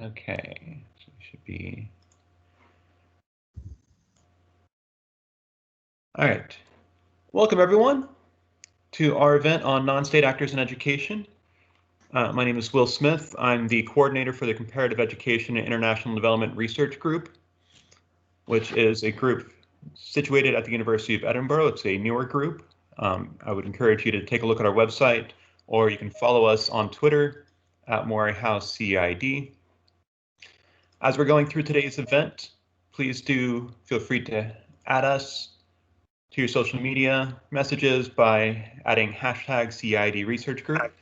Okay, so it should be. All right. Welcome, everyone, to our event on non-state actors in education. My name is Will Smith. I'm the coordinator for the Comparative Education and International Development Research Group, which is a group situated at the University of Edinburgh. It's a newer group. I would encourage you to take a look at our website, or you can follow us on Twitter at CEID. As we're going through today's event, please do feel free to add us to your social media messages by adding hashtag CEID Research Group.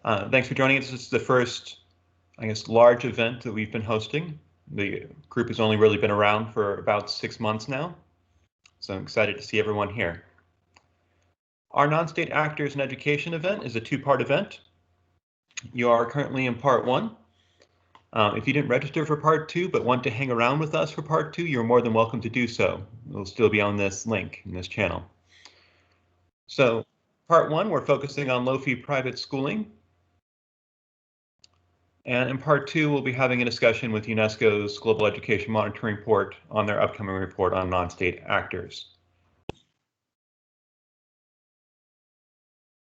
Thanks for joining us. This is the first, I guess, large event that we've been hosting. The group has only really been around for about 6 months now, so I'm excited to see everyone here. Our Non-State Actors in Education event is a two-part event. You are currently in part one. If you didn't register for part two but want to hang around with us for part two, you're more than welcome to do so. It'll still be on this link in this channel. So part one, we're focusing on low-fee private schooling. And in part two, we'll be having a discussion with UNESCO's Global Education Monitoring Report on their upcoming report on non-state actors.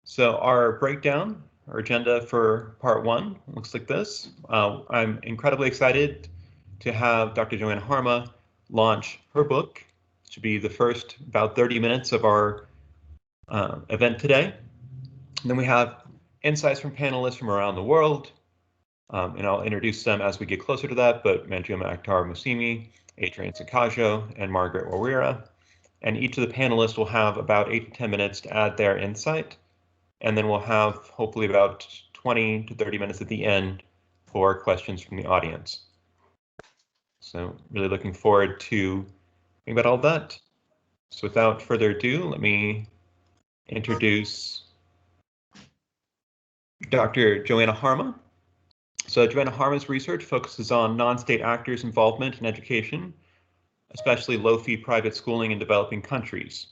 So our breakdown, our agenda for part one looks like this. I'm incredibly excited to have Dr. Joanna Härmä launch her book. It should be the first about 30 minutes of our event today. And then we have insights from panelists from around the world. And I'll introduce them as we get closer to that, but Manjuma, Akhtar, Mousumi, Adrian, Zancajo, and Margaret, Wawira. And each of the panelists will have about 8 to 10 minutes to add their insight. And then we'll have hopefully about 20 to 30 minutes at the end for questions from the audience. So really looking forward to hearing about all that. So without further ado, let me introduce Dr. Joanna Härmä. So Joanna Härmä's research focuses on non-state actors' involvement in education, especially low-fee private schooling in developing countries.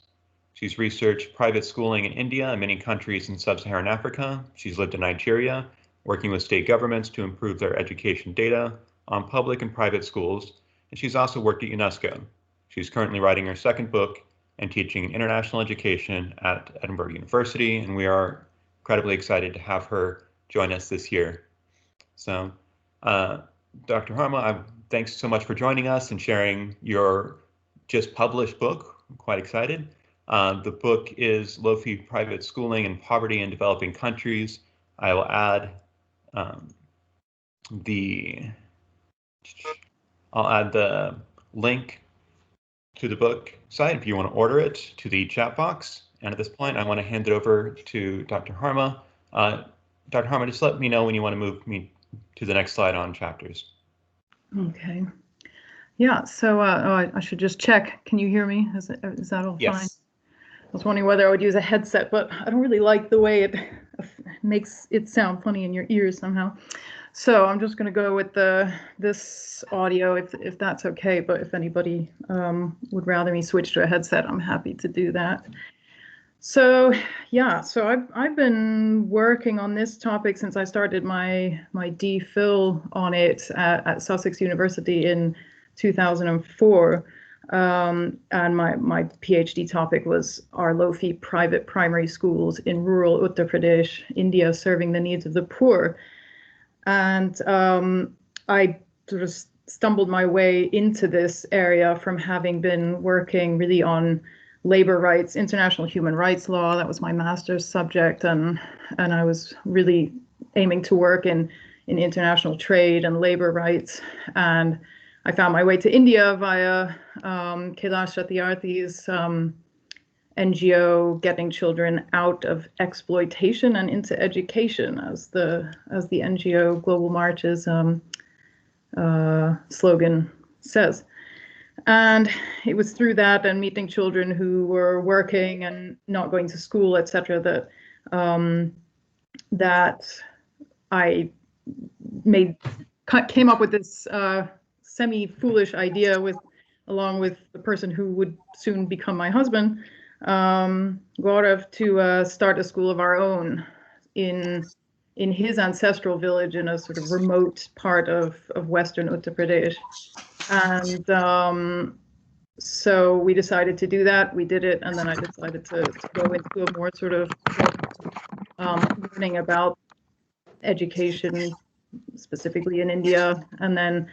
She's researched private schooling in India and many countries in sub-Saharan Africa. She's lived in Nigeria, working with state governments to improve their education data on public and private schools, and she's also worked at UNESCO. She's currently writing her second book and teaching international education at Edinburgh University, and we are incredibly excited to have her join us this year. So, Dr. Härmä, thanks so much for joining us and sharing your just published book. I'm quite excited. The book is Low-Fee Private Schooling and Poverty in Developing Countries. I will add the link to the book site if you want to order it to the chat box. And at this point, I want to hand it over to Dr. Härmä. Dr. Härmä, just let me know when you want to move me to the next slide on chapters. Okay. Yeah, so I should just check. Can you hear me? Is that all Yes. fine? I was wondering whether I would use a headset, but I don't really like the way it makes it sound funny in your ears somehow. So I'm just going to go with this audio if that's okay. But if anybody would rather me switch to a headset, I'm happy to do that. So yeah, so I've been working on this topic since I started my DPhil on it at Sussex University in 2004. And my PhD topic was Are low-fee private primary schools in rural Uttar Pradesh, India, serving the needs of the poor? And I sort of stumbled my way into this area from having been working really on labor rights, international human rights law. That was my master's subject, and I was really aiming to work in international trade and labor rights. And I found my way to India via Kailash Satyarthi's NGO, Getting Children Out of Exploitation and into Education, as the NGO Global March's slogan says. And it was through that and meeting children who were working and not going to school, etc., that I came up with this semi-foolish idea along with the person who would soon become my husband, Gaurav, to start a school of our own in in his ancestral village in a sort of remote part of Western Uttar Pradesh. And so we decided to do that. We did it, and then I decided to go into a more sort of learning about education, specifically in India, and then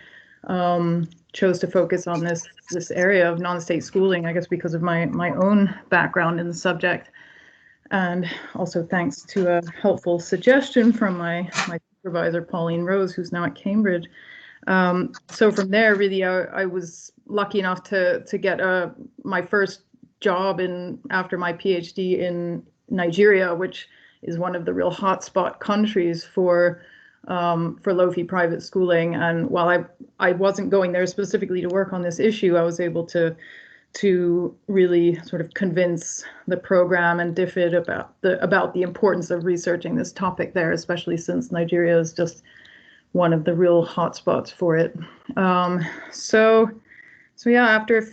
chose to focus on this area of non-state schooling, I guess because of my own background in the subject, and also thanks to a helpful suggestion from my supervisor, Pauline Rose, who's now at Cambridge. So from there, really, I was lucky enough to get my first job after my PhD in Nigeria, which is one of the real hotspot countries for low-fee private schooling. And while I wasn't going there specifically to work on this issue, I was able to really sort of convince the program and DFID about the importance of researching this topic there, especially since Nigeria is just one of the real hotspots for it. So yeah, after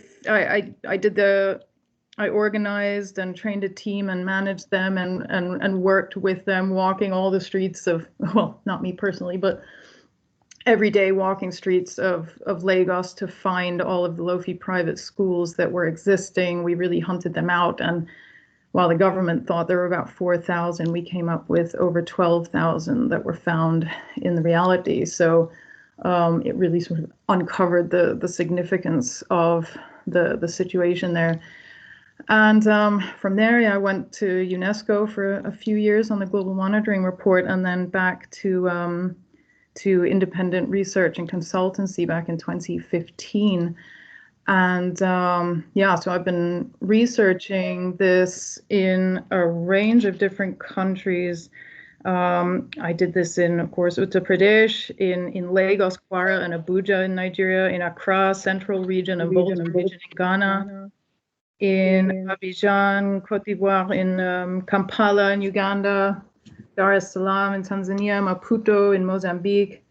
I organized and trained a team and managed them and worked with them, walking all the streets of, well, not me personally, but every day walking streets of Lagos to find all of the low-fee private schools that were existing. We really hunted them out, and while the government thought there were about 4,000, we came up with over 12,000 that were found in the reality. So it really sort of uncovered the significance of the situation there. And from there, yeah, I went to UNESCO for a few years on the Global Monitoring Report, and then back to independent research and consultancy back in 2015. And yeah, so I've been researching this in a range of different countries. I did this in, of course, Uttar Pradesh, in Lagos, Kwara, and Abuja in Nigeria, in Accra, central region of Volta region in Ghana, in Abijan, Cote d'Ivoire, in Kampala in Uganda, Dar es Salaam in Tanzania, Maputo in Mozambique.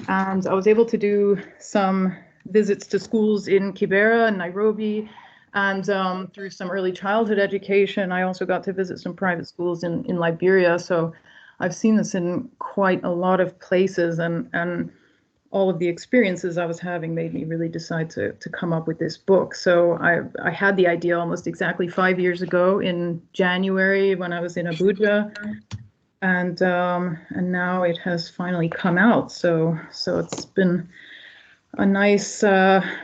And I was able to do some visits to schools in Kibera and Nairobi, and through some early childhood education, I also got to visit some private schools in Liberia. So I've seen this in quite a lot of places, and all of the experiences I was having made me really decide to come up with this book. So I had the idea almost exactly 5 years ago in January when I was in Abuja, and now it has finally come out. So it's been a nice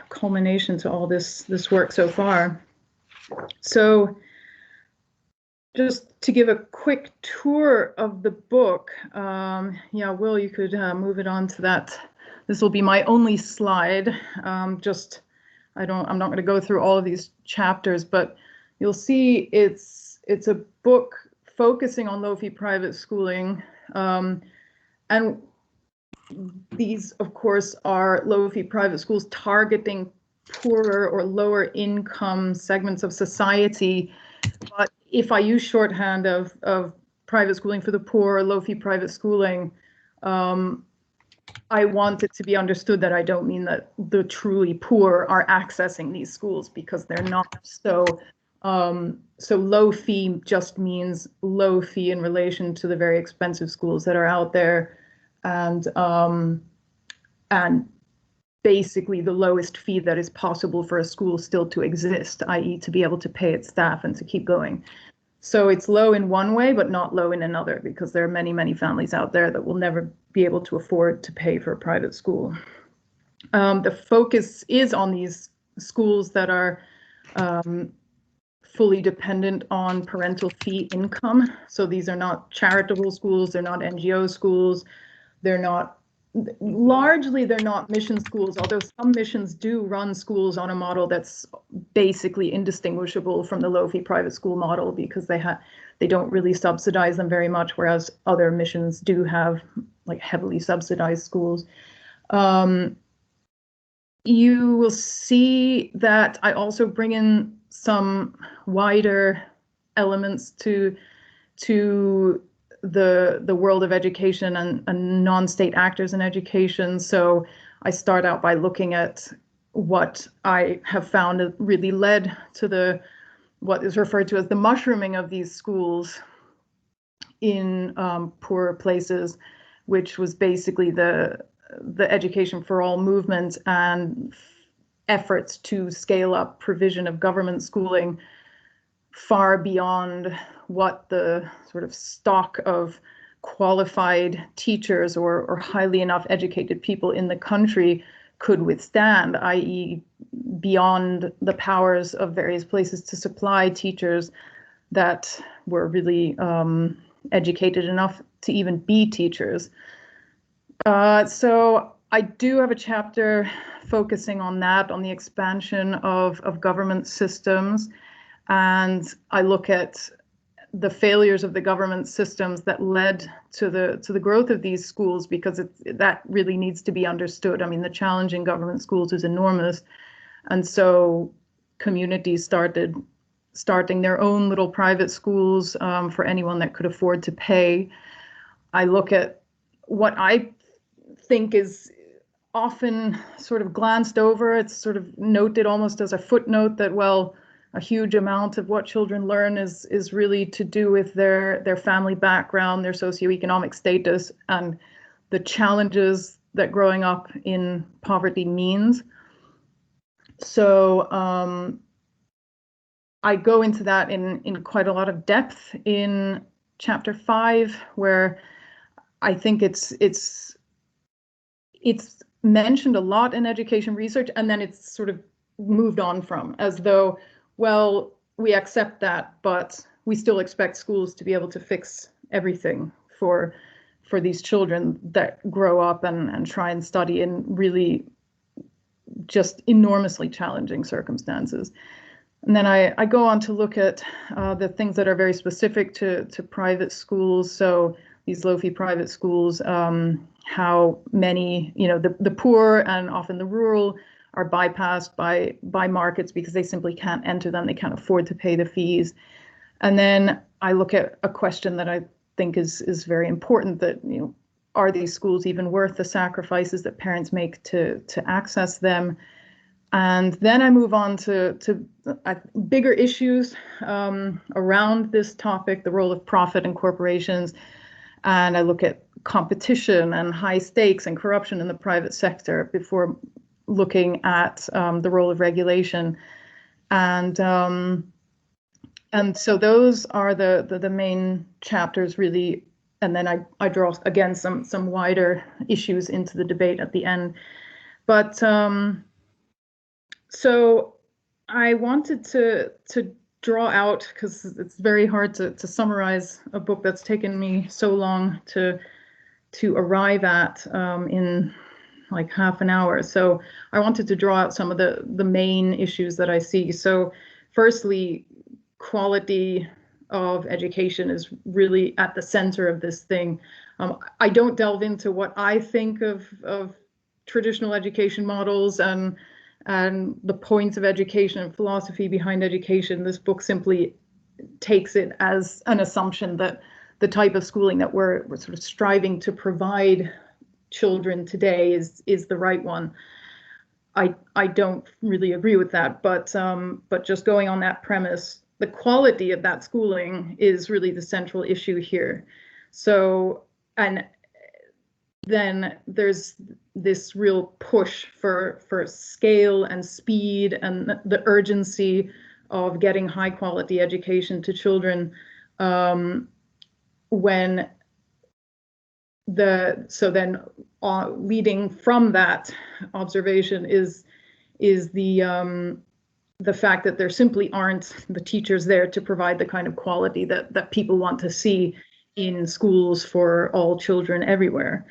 culmination to all this work so far. So just to give a quick tour of the book, yeah, Will, you could move it on to that. This will be my only slide. I'm not going to go through all of these chapters, but you'll see it's a book focusing on low-fee private schooling, and these, of course, are low-fee private schools targeting poorer or lower income segments of society. But if I use shorthand of private schooling for the poor, low-fee private schooling, I want it to be understood that I don't mean that the truly poor are accessing these schools, because they're not. So low fee just means low fee in relation to the very expensive schools that are out there, and basically the lowest fee that is possible for a school still to exist, i.e. to be able to pay its staff and to keep going. So it's low in one way, but not low in another, because there are many, many families out there that will never be able to afford to pay for a private school. The focus is on these schools that are fully dependent on parental fee income. So these are not charitable schools, they're not NGO schools, largely they're not mission schools, although some missions do run schools on a model that's basically indistinguishable from the low-fee private school model, because they don't really subsidize them very much, whereas other missions do have like heavily subsidized schools. You will see that I also bring in some wider elements to the world of education and non-state actors in education. So I start out by looking at what I have found really led to what is referred to as the mushrooming of these schools in poorer places, which was basically the Education for All movement and efforts to scale up provision of government schooling far beyond what the sort of stock of qualified teachers or highly enough educated people in the country could withstand, i.e. beyond the powers of various places to supply teachers that were really educated enough to even be teachers. So I do have a chapter focusing on that, on the expansion of government systems. And I look at the failures of the government systems that led to the growth of these schools, because that really needs to be understood. I mean, the challenge in government schools is enormous. And so communities starting their own little private schools for anyone that could afford to pay. I look at what I think is often sort of glanced over. It's sort of noted almost as a footnote that, well, a huge amount of what children learn is really to do with their family background, their socioeconomic status, and the challenges that growing up in poverty means. So I go into that in quite a lot of depth in chapter 5, where I think it's mentioned a lot in education research, and then it's sort of moved on from, as though, well, we accept that, but we still expect schools to be able to fix everything for these children that grow up and try and study in really just enormously challenging circumstances. And then I go on to look at the things that are very specific to private schools. So these low-fee private schools, how many, the poor and often the rural are bypassed by markets because they simply can't enter them. They can't afford to pay the fees. And then I look at a question that I think is very important, that, are these schools even worth the sacrifices that parents make to access them? And then I move on to bigger issues around this topic, the role of profit and corporations. And I look at competition and high stakes and corruption in the private sector before looking at the role of regulation. And so those are the main chapters, really. And then I draw, again, some wider issues into the debate at the end. But so I wanted to draw out, because it's very hard to summarize a book that's taken me so long to arrive at in like half an hour. So I wanted to draw out some of the main issues that I see. So firstly, quality of education is really at the center of this thing. I don't delve into what I think of traditional education models and the points of education and philosophy behind education. This book simply takes it as an assumption that the type of schooling that we're sort of striving to provide children today is the right one. I don't really agree with that, but just going on that premise, the quality of that schooling is really the central issue here. So, and then there's this real push for scale and speed and the urgency of getting high quality education to children, leading from that observation is the fact that there simply aren't the teachers there to provide the kind of quality that people want to see in schools for all children everywhere.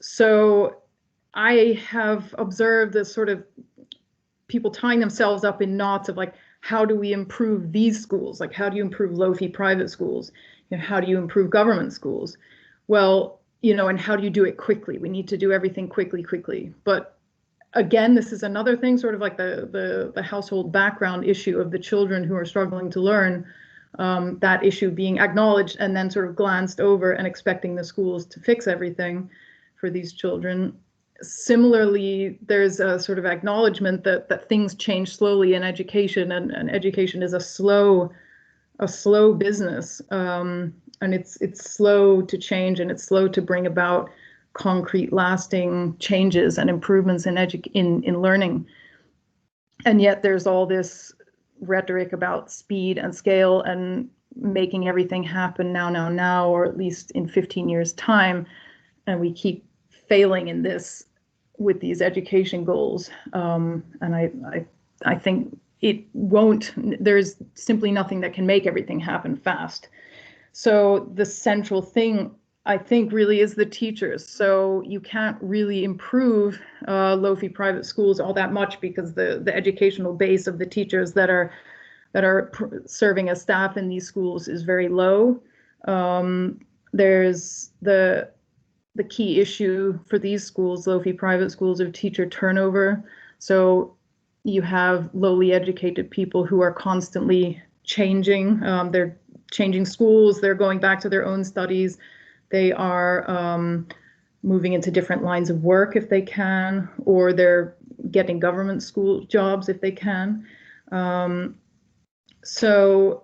So I have observed this sort of people tying themselves up in knots of, like, how do we improve these schools? Like, how do you improve low-fee private schools? How do you improve government schools? Well, and how do you do it quickly? We need to do everything quickly. But again, this is another thing, sort of like the household background issue of the children who are struggling to learn, that issue being acknowledged and then sort of glanced over and expecting the schools to fix everything for these children. Similarly, there's a sort of acknowledgement that things change slowly in education, and education is a slow business. and it's slow to change, and it's slow to bring about concrete, lasting changes and improvements in learning. And yet there's all this rhetoric about speed and scale and making everything happen now, or at least in 15 years' time. And we keep failing in this with these education goals. And I think it won't, there's simply nothing that can make everything happen fast. So the central thing, I think, really is the teachers. So you can't really improve low-fee private schools all that much, because the educational base of the teachers that are serving as staff in these schools is very low. There's the key issue for these schools, low-fee private schools, of teacher turnover. So you have lowly educated people who are constantly changing. They're changing schools, they're going back to their own studies, they are moving into different lines of work if they can, or they're getting government school jobs if they can. So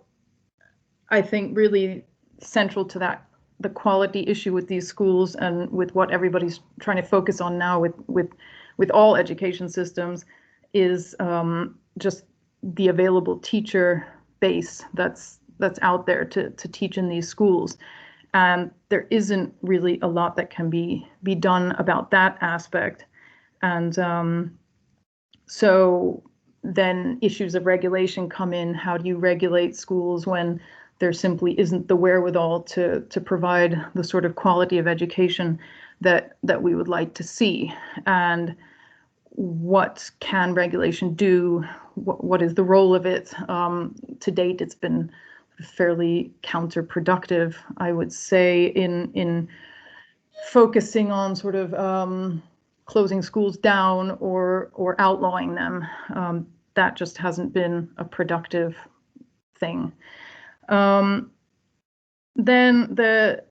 I think really central to that, the quality issue with these schools, and with what everybody's trying to focus on now with all education systems, is just the available teacher base that's out there to teach in these schools. And there isn't really a lot that can be done about that aspect. And so then issues of regulation come in. How do you regulate schools when there simply isn't the wherewithal to provide the sort of quality of education that we would like to see? And what can regulation do? What is the role of it? To date, it's been fairly counterproductive, I would say, in focusing on sort of closing schools down or outlawing them. That just hasn't been a productive thing. Then the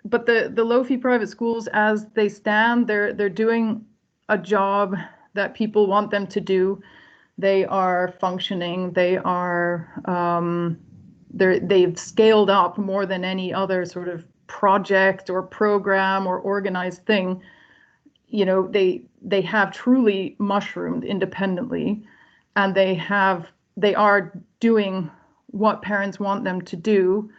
low-fee private schools, as they stand, they're doing a job that people want them to do. They are functioning. They are they've scaled up more than any other sort of project or program or organized thing. You know, they have truly mushroomed independently, and they are doing what parents want them to do.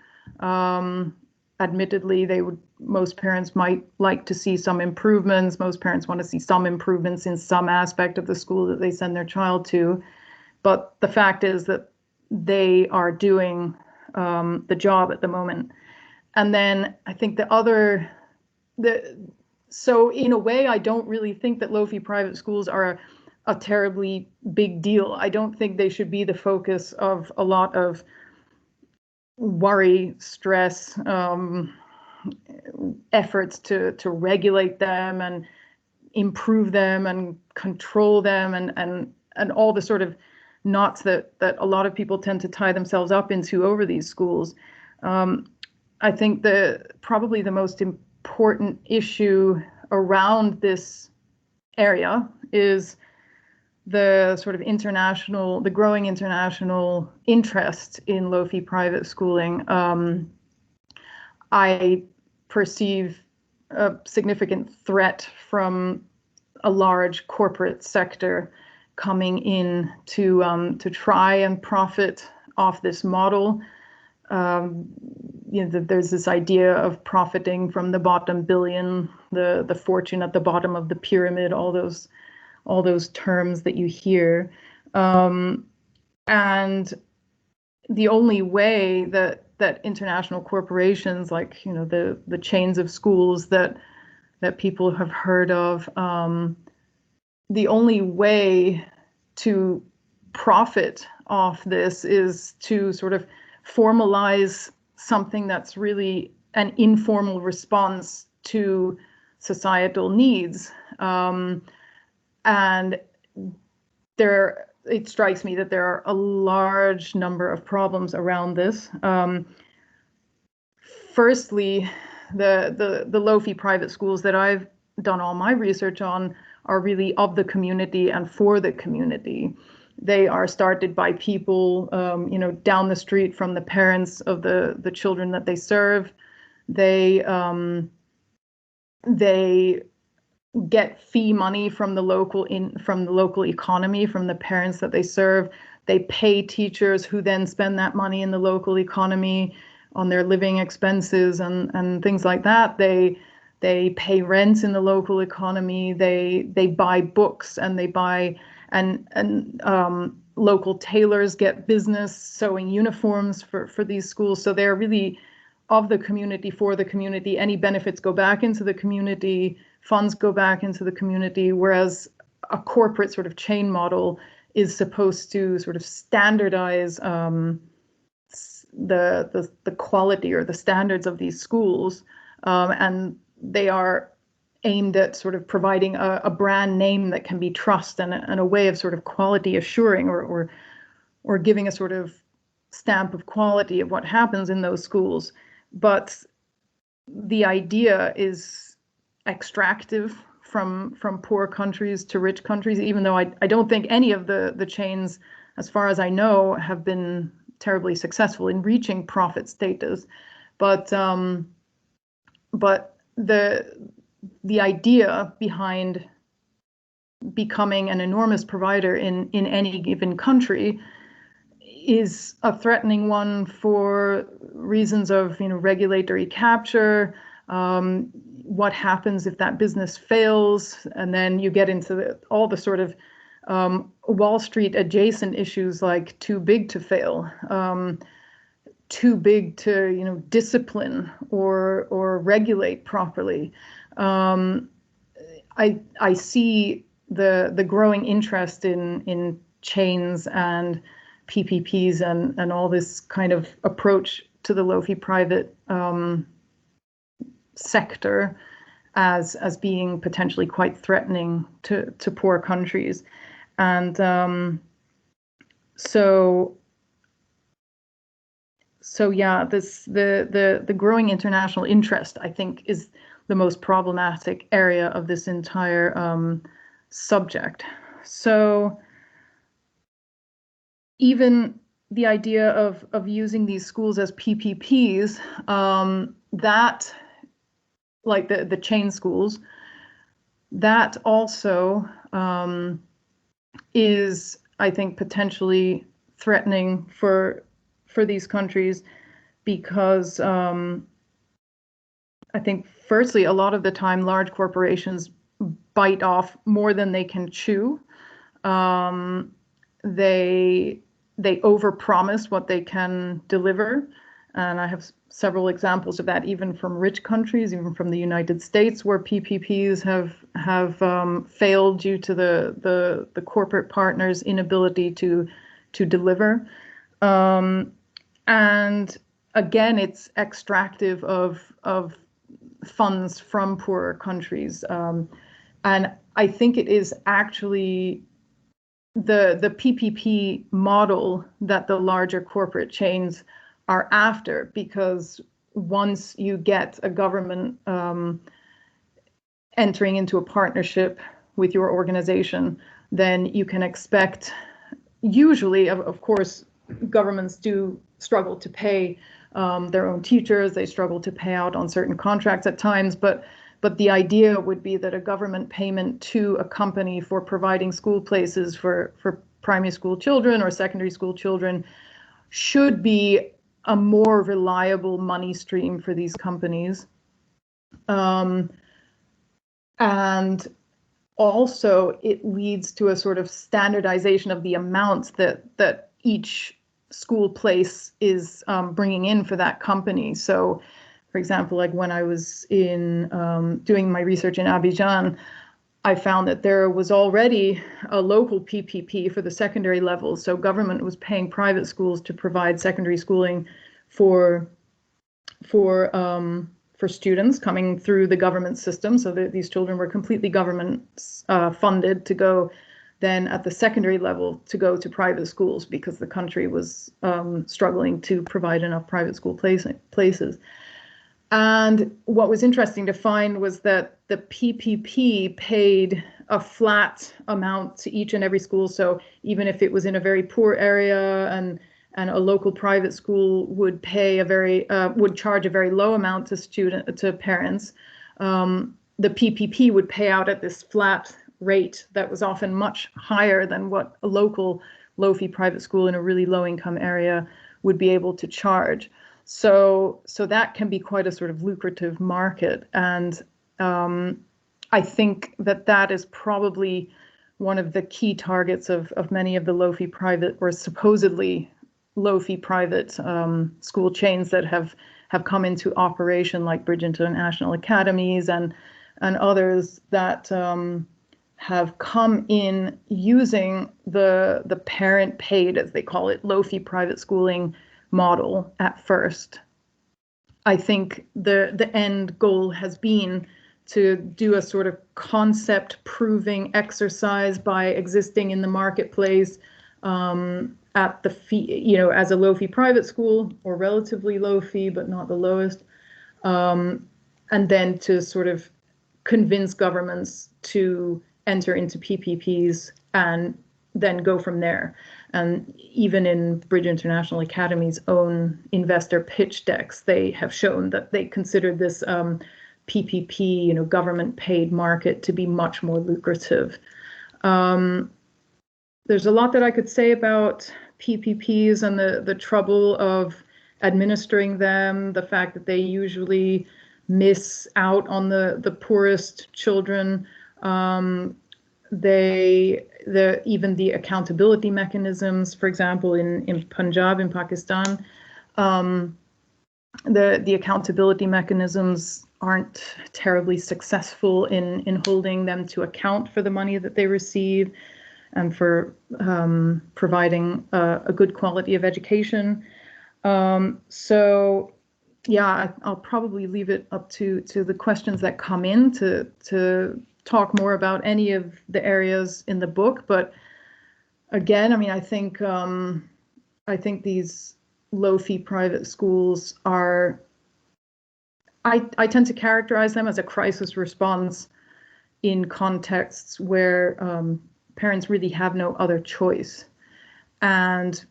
Admittedly, most parents might like to see some improvements. Most parents want to see some improvements in some aspect of the school that they send their child to. But the fact is that they are doing the job at the moment. And then I think so in a way, I don't really think that low-fee private schools are a terribly big deal. I don't think they should be the focus of a lot of worry, stress, efforts to regulate them and improve them and control them and all the sort of knots that a lot of people tend to tie themselves up into over these schools. I think probably the most important issue around this area is the sort of the growing international interest in low-fee private schooling. I perceive a significant threat from a large corporate sector coming in to try and profit off this model. There's this idea of profiting from the bottom billion, the fortune at the bottom of the pyramid, all those terms that you hear. And the only way that international corporations, like the chains of schools that people have heard of, the only way to profit off this is to sort of formalize something that's really an informal response to societal needs. And it strikes me that there are a large number of problems around this. Firstly, the low-fee private schools that I've done all my research on are really of the community and for the community. They are started by people, down the street from the parents of the children that they serve. They get fee money from the local economy, from the parents that they serve. They pay teachers who then spend that money in the local economy on their living expenses and things like that. They pay rent in the local economy. They buy books, and they buy local tailors get business sewing uniforms for these schools. So they're really of the community, for the community. Any benefits go back into the community, funds go back into the community, whereas a corporate sort of chain model is supposed to sort of standardize the quality or the standards of these schools, and they are aimed at sort of providing a brand name that can be trusted and a way of sort of quality assuring or giving a sort of stamp of quality of what happens in those schools. But the idea is extractive from poor countries to rich countries, even though I don't think any of the chains, as far as I know, have been terribly successful in reaching profit status. But the idea behind becoming an enormous provider in any given country is a threatening one for reasons of regulatory capture. What happens if that business fails? And then you get into all the sort of Wall Street adjacent issues like too big to fail, too big to discipline or regulate properly. I see the growing interest in chains and PPPs and all this kind of approach to the low-fee private sector as being potentially quite threatening to poor countries. And so yeah, the growing international interest, I think, is the most problematic area of this entire subject. So even the idea of using these schools as PPPs, that, like the chain schools, that also is, I think, potentially threatening for these countries, because I think, firstly, a lot of the time large corporations bite off more than they can chew. They overpromise what they can deliver, and I have several examples of that, even from rich countries, even from the United States, where PPPs have failed due to the corporate partners' inability to deliver. And again, it's extractive of funds from poorer countries, and I think it is actually the PPP model that the larger corporate chains are after, because once you get a government entering into a partnership with your organization, then you can expect, usually, of course, governments do struggle to pay their own teachers, they struggle to pay out on certain contracts at times, but the idea would be that a government payment to a company for providing school places for primary school children or secondary school children should be a more reliable money stream for these companies. And also it leads to a sort of standardization of the amounts that each school place is bringing in for that company. So, for example, like when I was in doing my research in Abijan, I found that there was already a local PPP for the secondary level. So government was paying private schools to provide secondary schooling for students coming through the government system. So these children were completely government funded to go then at the secondary level to go to private schools, because the country was struggling to provide enough private school places. And what was interesting to find was that the PPP paid a flat amount to each and every school. So even if it was in a very poor area and and a local private school would pay would charge a very low amount to parents. The PPP would pay out at this flat rate that was often much higher than what a local low-fee private school in a really low-income area would be able to charge. So that can be quite a sort of lucrative market, and I think that is probably one of the key targets of many of the low-fee private or supposedly low-fee private school chains that have come into operation, like Bridge International Academies and others that have come in using the parent paid, as they call it, low-fee private schooling model at first. I think the end goal has been to do a sort of concept proving exercise by existing in the marketplace at the fee, as a low fee private school, or relatively low fee, but not the lowest. And then to sort of convince governments to enter into PPPs and then go from there. And even in Bridge International Academy's own investor pitch decks, they have shown that they consider this PPP, government paid market to be much more lucrative. There's a lot that I could say about PPPs and the trouble of administering them, the fact that they usually miss out on the poorest children. Even the accountability mechanisms, for example, in Punjab, in Pakistan, the accountability mechanisms aren't terribly successful in holding them to account for the money that they receive and for providing a good quality of education. So yeah, I'll probably leave it up to the questions that come in to talk more about any of the areas in the book. But again, I think these low-fee private schools are, I tend to characterize them as a crisis response in contexts where parents really have no other choice. And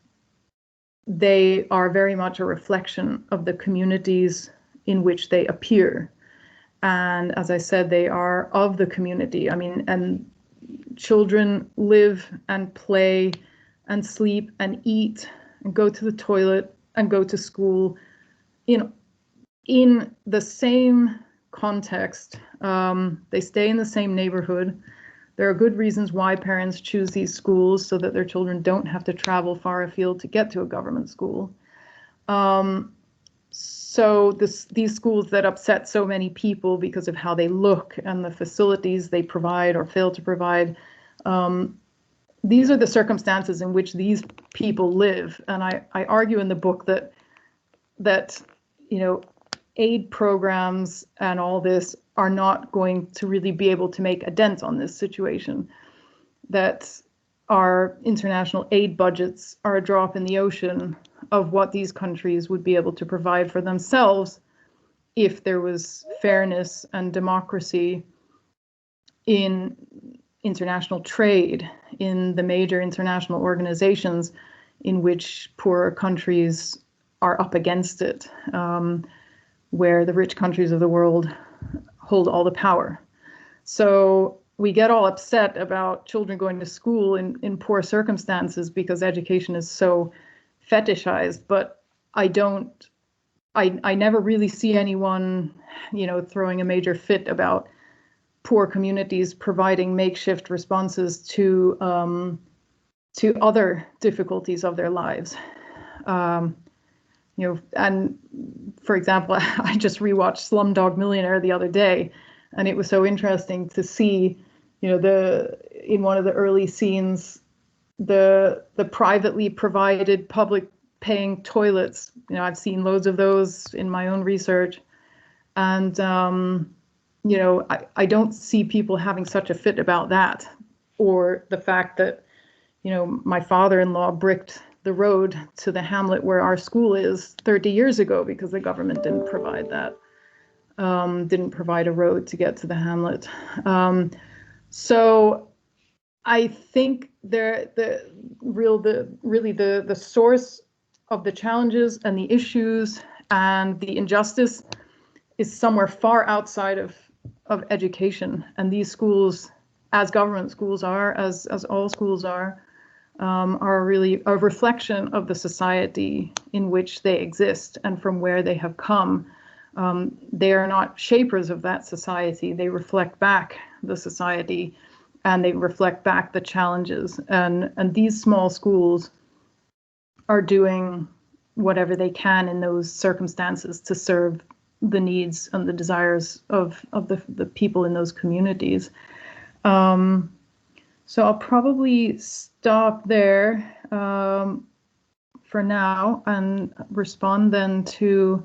they are very much a reflection of the communities in which they appear. And as I said, they are of the community. And children live and play and sleep and eat and go to the toilet and go to school in the same context. They stay in the same neighborhood. There are good reasons why parents choose these schools, so that their children don't have to travel far afield to get to a government school. So these schools that upset so many people because of how they look and the facilities they provide or fail to provide, these are the circumstances in which these people live. And I argue in the book that aid programs and all this are not going to really be able to make a dent on this situation, that our international aid budgets are a drop in the ocean of what these countries would be able to provide for themselves if there was fairness and democracy in international trade, in the major international organizations in which poorer countries are up against it, where the rich countries of the world hold all the power. So we get all upset about children going to school in poor circumstances because education is so fetishized, but I never really see anyone, throwing a major fit about poor communities providing makeshift responses to other difficulties of their lives. And for example, I just rewatched Slumdog Millionaire the other day, and it was so interesting to see, in one of the early scenes, the privately provided public paying toilets. I've seen loads of those in my own research, and I don't see people having such a fit about that, or the fact that my father-in-law bricked the road to the hamlet where our school is 30 years ago because the government didn't provide that, didn't provide a road to get to the hamlet. So I think the source the challenges and the issues and the injustice is somewhere far outside of education. And these schools, as government schools are, as all schools are really a reflection of the society in which they exist and from where they have come. They are not shapers of that society. They reflect back the society and they reflect back the challenges. And these small schools are doing whatever they can in those circumstances to serve the needs and the desires of the people in those communities. So I'll probably stop there for now and respond then to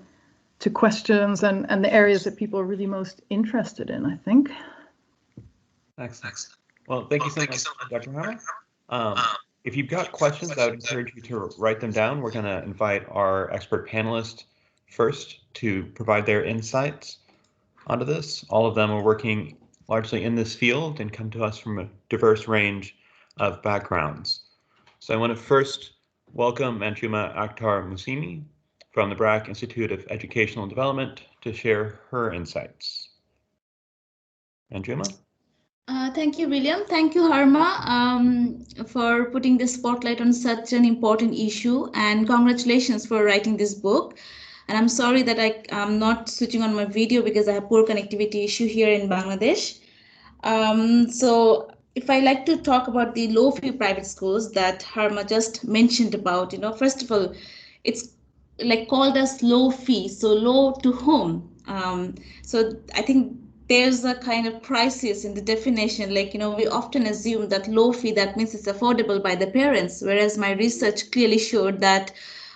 questions and the areas that people are really most interested in, I think. Excellent. Well, thank you so much, Dr. Härmä. If you've got questions, I would encourage you to write them down. We're going to invite our expert panelists first to provide their insights onto this. All of them are working largely in this field and come to us from a diverse range of backgrounds. So I want to first welcome Manjuma Akhtar Mousumi from the BRAC Institute of Educational Development to share her insights. Manjuma? Thank you, William. Thank you, Härmä, for putting the spotlight on such an important issue, and congratulations for writing this book. And I'm sorry that I'm not switching on my video because I have poor connectivity issue here in Bangladesh. So if I like to talk about the low-fee private schools that Härmä just mentioned about, first of all, it's like called as low fee, so low to whom? So I think there's a kind of crisis in the definition, we often assume that low fee, that means it's affordable by the parents, whereas my research clearly showed that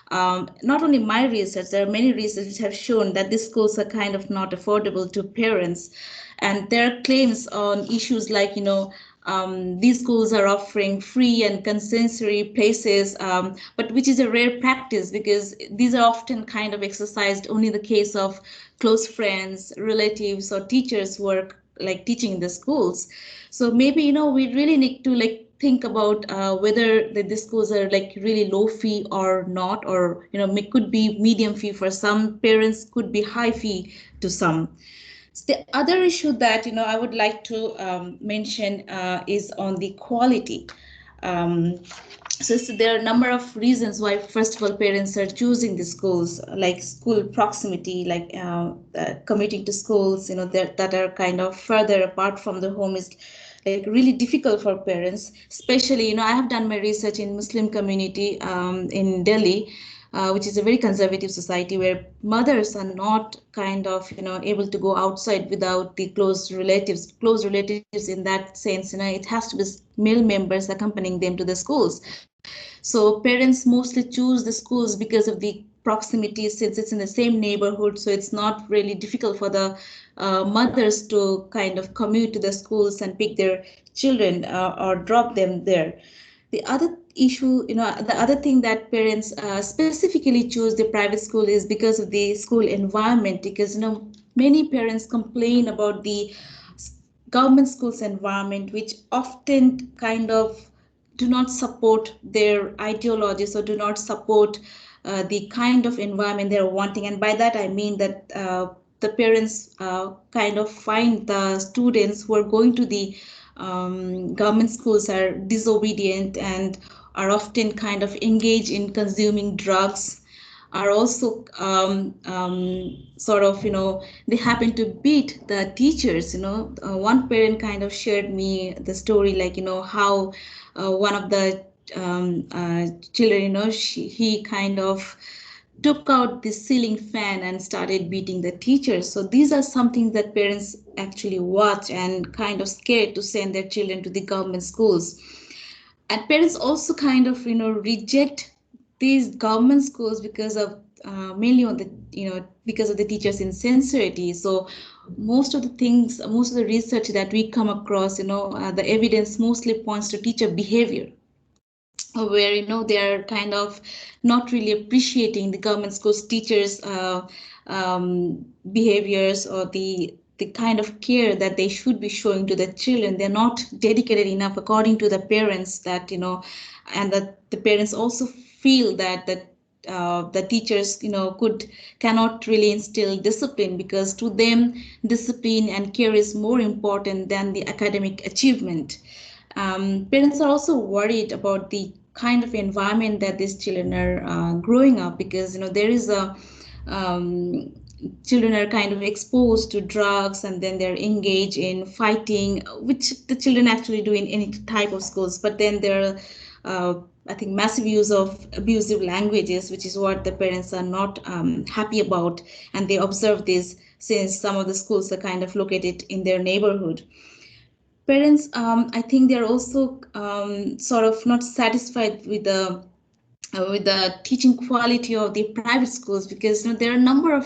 not only my research, there are many research which have shown that these schools are kind of not affordable to parents. And there are claims on issues like, these schools are offering free and concessionary places, but which is a rare practice because these are often kind of exercised only in the case of close friends, relatives, or teachers who are teaching in the schools. So maybe, we really need to think about whether the schools are really low fee or not, or it could be medium fee for some parents, could be high fee to some. So the other issue that I would like to mention is on the quality. So there are a number of reasons why, first of all, parents are choosing the schools, like school proximity, commuting to schools, that are kind of further apart from the home is really difficult for parents, especially, I have done my research in Muslim community in Delhi, which is a very conservative society where mothers are not kind of, able to go outside without the close relatives in that sense, it has to be male members accompanying them to the schools. So parents mostly choose the schools because of the proximity, since it's in the same neighborhood. So it's not really difficult for the mothers to kind of commute to the schools and pick their children or drop them there. The other issue, the other thing that parents specifically choose the private school is because of the school environment, because, many parents complain about the government schools environment, which often kind of do not support their ideologies or do not support the kind of environment they're wanting. And by that, I mean that the parents kind of find the students who are going to the government schools are disobedient and are often kind of engaged in consuming drugs, are also sort of, they happen to beat the teachers. One parent kind of shared me the story, how one of the children, he kind of took out the ceiling fan and started beating the teachers. So these are something that parents actually watch and kind of scared to send their children to the government schools. And parents also kind of, reject these government schools because of mainly on the, because of the teachers' insincerity. So most of the research that we come across, the evidence mostly points to teacher behavior, where they are kind of not really appreciating the government schools teachers' behaviors or the kind of care that they should be showing to the children. They're not dedicated enough, according to the parents, that and that the parents also feel that the teachers, cannot really instill discipline, because to them, discipline and care is more important than the academic achievement. Parents are also worried about the kind of environment that these children are growing up, because there is a children are kind of exposed to drugs, and then they're engaged in fighting, which the children actually do in any type of schools. But then there are, I think, massive use of abusive languages, which is what the parents are not happy about. And they observe this since some of the schools are kind of located in their neighborhood. Parents, I think they're also sort of not satisfied with the teaching quality of the private schools, because there are a number of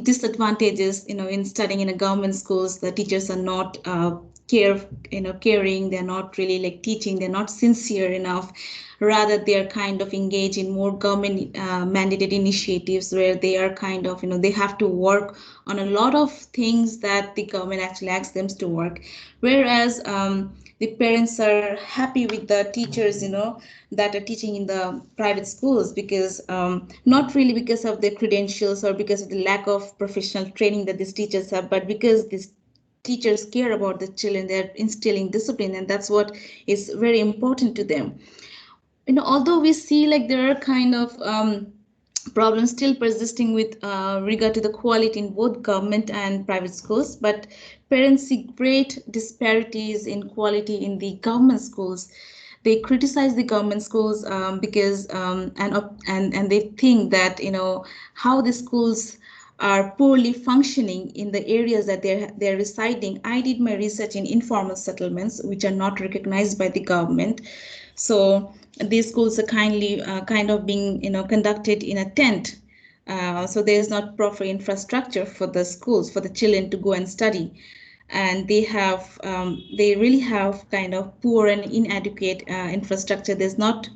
disadvantages in studying in a government schools. The teachers are not caring, they're not really like teaching, they're not sincere enough. Rather, they're kind of engaged in more government mandated initiatives, where they are kind of, they have to work on a lot of things that the government actually asks them to work. Whereas the parents are happy with the teachers, that are teaching in the private schools, because not really because of their credentials or because of the lack of professional training that these teachers have, but because these teachers care about the children, they're instilling discipline, and that's what is very important to them. Although we see like there are kind of problems still persisting with regard to the quality in both government and private schools, but parents see great disparities in quality in the government schools. They criticize the government schools because and they think that how the schools are poorly functioning in the areas that they're residing. I did my research in informal settlements, which are not recognized by the government. So these schools are kind of being conducted in a tent. So there's not proper infrastructure for the schools for the children to go and study, and they really have kind of poor and inadequate infrastructure. There's not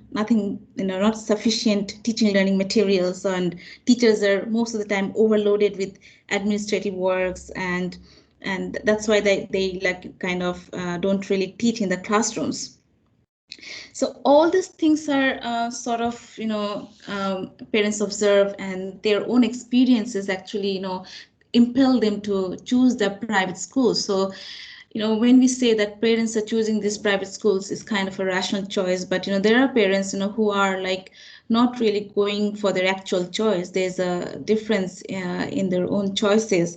sufficient teaching learning materials, and teachers are most of the time overloaded with administrative works, and that's why they like kind of don't really teach in the classrooms. So all these things are sort of, parents observe, and their own experiences actually, impel them to choose the private schools. So, when we say that parents are choosing these private schools is kind of a rational choice, but, there are parents, who are like not really going for their actual choice. There's a difference in their own choices.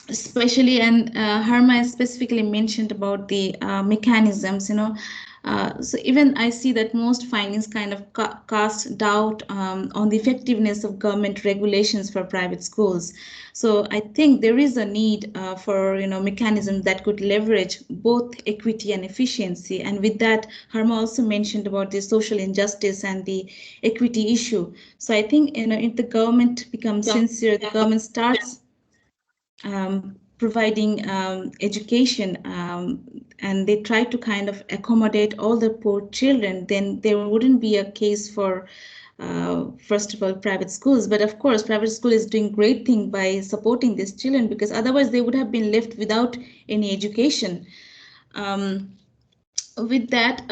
Especially, and Härmä specifically mentioned about the mechanisms, so even I see that most findings kind of cast doubt on the effectiveness of government regulations for private schools. So I think there is a need for mechanisms that could leverage both equity and efficiency. And with that, Härmä also mentioned about the social injustice and the equity issue. So I think if the government becomes sincere, the government starts providing education, and they try to kind of accommodate all the poor children, then there wouldn't be a case for, first of all, private schools. But of course, private school is doing great thing by supporting these children, because otherwise they would have been left without any education. With that,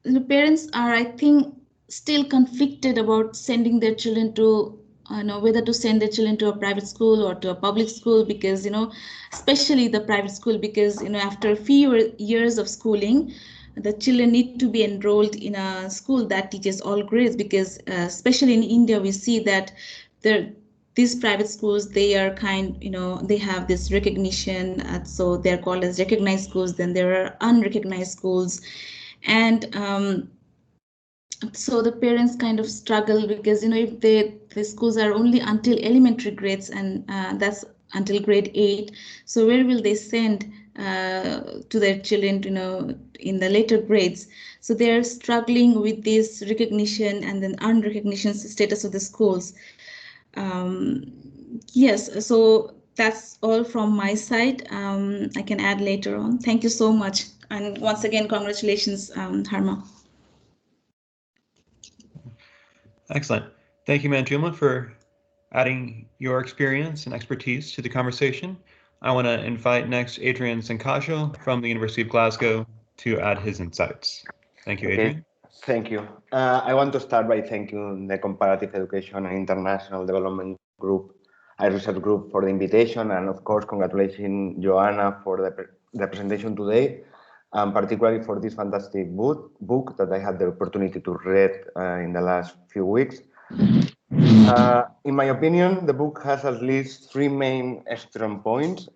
the parents are, I think, still conflicted about sending their children to whether to send their children to a private school or to a public school, because especially the private school, because after a few years of schooling, the children need to be enrolled in a school that teaches all grades, because especially in India we see that these private schools, they are they have this recognition, so they're called as recognized schools. Then there are unrecognized schools, and so the parents kind of struggle, because if the schools are only until elementary grades, and that's until grade 8, so where will they send to their children in the later grades? So they're struggling with this recognition and then unrecognition status of the schools. Yes, so that's all from my side. I can add later on. Thank you so much, and once again, congratulations, Härmä. Excellent. Thank you, Manjuma, for adding your experience and expertise to the conversation. I want to invite next Adrian Zancajo from the University of Glasgow to add his insights. Thank you, Adrian. Thank you. I want to start by thanking the Comparative Education and International Development Group, research group, for the invitation, and of course, congratulating Joanna for the presentation today, and particularly for this fantastic book that I had the opportunity to read in the last few weeks. In my opinion, the book has at least three main strong points.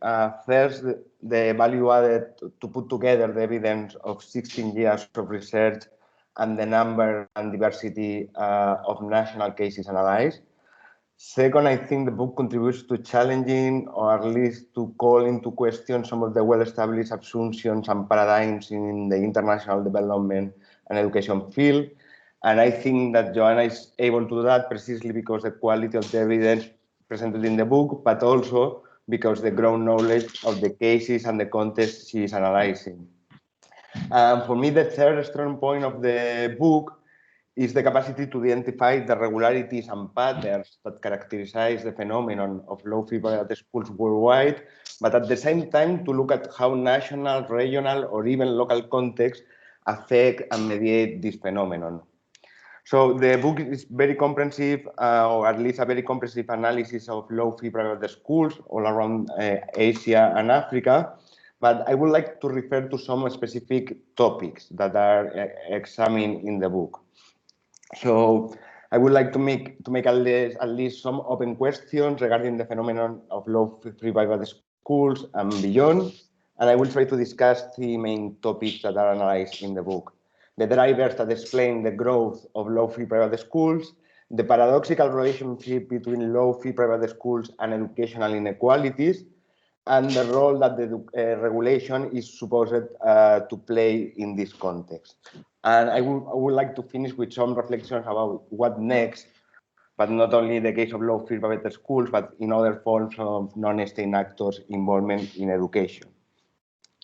First, the value added to put together the evidence of 16 years of research and the number and diversity of national cases analyzed. Second, I think the book contributes to challenging, or at least to call into question, some of the well-established assumptions and paradigms in the international development and education field. And I think that Joanna is able to do that precisely because the quality of the evidence presented in the book, but also because the ground knowledge of the cases and the context she is analyzing. For me, the third strong point of the book is the capacity to identify the regularities and patterns that characterize the phenomenon of low-fee private schools worldwide, but at the same time to look at how national, regional, or even local contexts affect and mediate this phenomenon. So the book is very comprehensive, or at least a very comprehensive analysis of low-fee private schools all around Asia and Africa. But I would like to refer to some specific topics that are examined in the book. So I would like to make at least some open questions regarding the phenomenon of low-fee private schools and beyond. And I will try to discuss three main topics that are analyzed in the book: the drivers that explain the growth of low-fee private schools, the paradoxical relationship between low-fee private schools and educational inequalities, and the role that the regulation is supposed to play in this context. And I would like to finish with some reflections about what next, but not only in the case of low-fee private schools, but in other forms of non-state actors' involvement in education.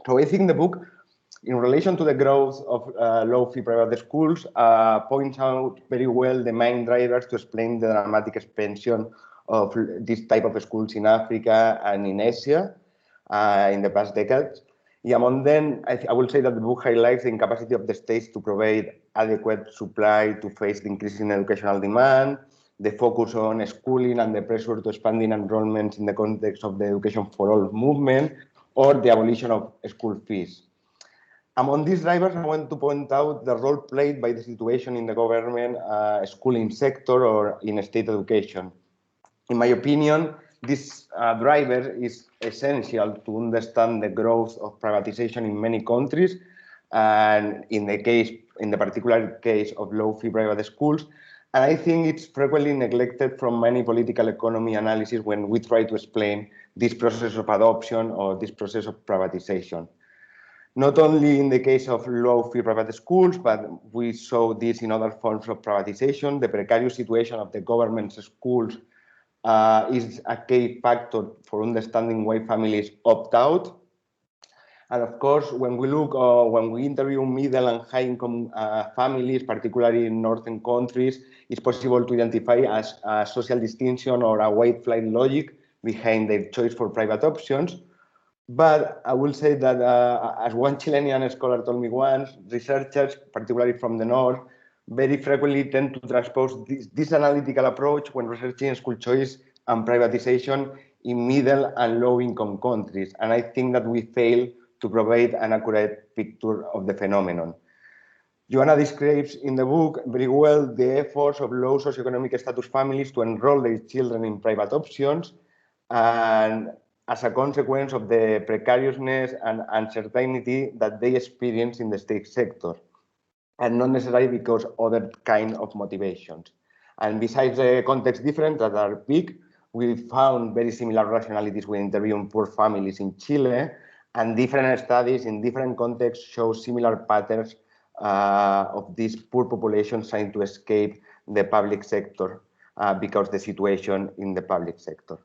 So I think the book, in relation to the growth of low-fee private schools, points out very well the main drivers to explain the dramatic expansion of this type of schools in Africa and in Asia in the past decades. Among them, I will say that the book highlights the incapacity of the states to provide adequate supply to face the increasing educational demand, the focus on schooling and the pressure to expanding enrollments in the context of the education for all movement, or the abolition of school fees. Among these drivers, I want to point out the role played by the situation in the government schooling sector or in state education. In my opinion, this driver is essential to understand the growth of privatization in many countries, and in the particular case of low-fee private schools. And I think it's frequently neglected from many political economy analysis when we try to explain this process of adoption or this process of privatization. Not only in the case of low-fee private schools, but we saw this in other forms of privatization. The precarious situation of the government schools is a key factor for understanding why families opt out. And of course, when we interview middle and high-income families, particularly in northern countries, it's possible to identify as a social distinction or a white flight logic behind their choice for private options. But I will say that, as one Chilean scholar told me once, researchers, particularly from the north, very frequently tend to transpose this analytical approach when researching school choice and privatization in middle and low-income countries. And I think that we fail to provide an accurate picture of the phenomenon. Joanna describes in the book very well the efforts of low socioeconomic status families to enroll their children in private options, and as a consequence of the precariousness and uncertainty that they experience in the state sector, and not necessarily because other kind of motivations. And besides the context difference that are big, we found very similar rationalities when interviewing poor families in Chile, and different studies in different contexts show similar patterns of these poor populations trying to escape the public sector because the situation in the public sector.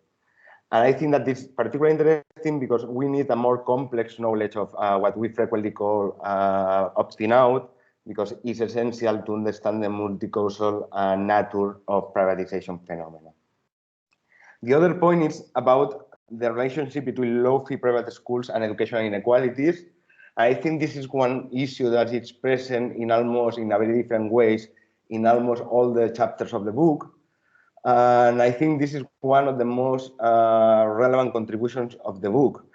And I think that this is particularly interesting because we need a more complex knowledge of what we frequently call opting out, because it's essential to understand the multicausal nature of privatization phenomena. The other point is about the relationship between low-fee private schools and educational inequalities. I think this is one issue that is present in very different ways in almost all the chapters of the book. And I think this is one of the most relevant contributions of the book.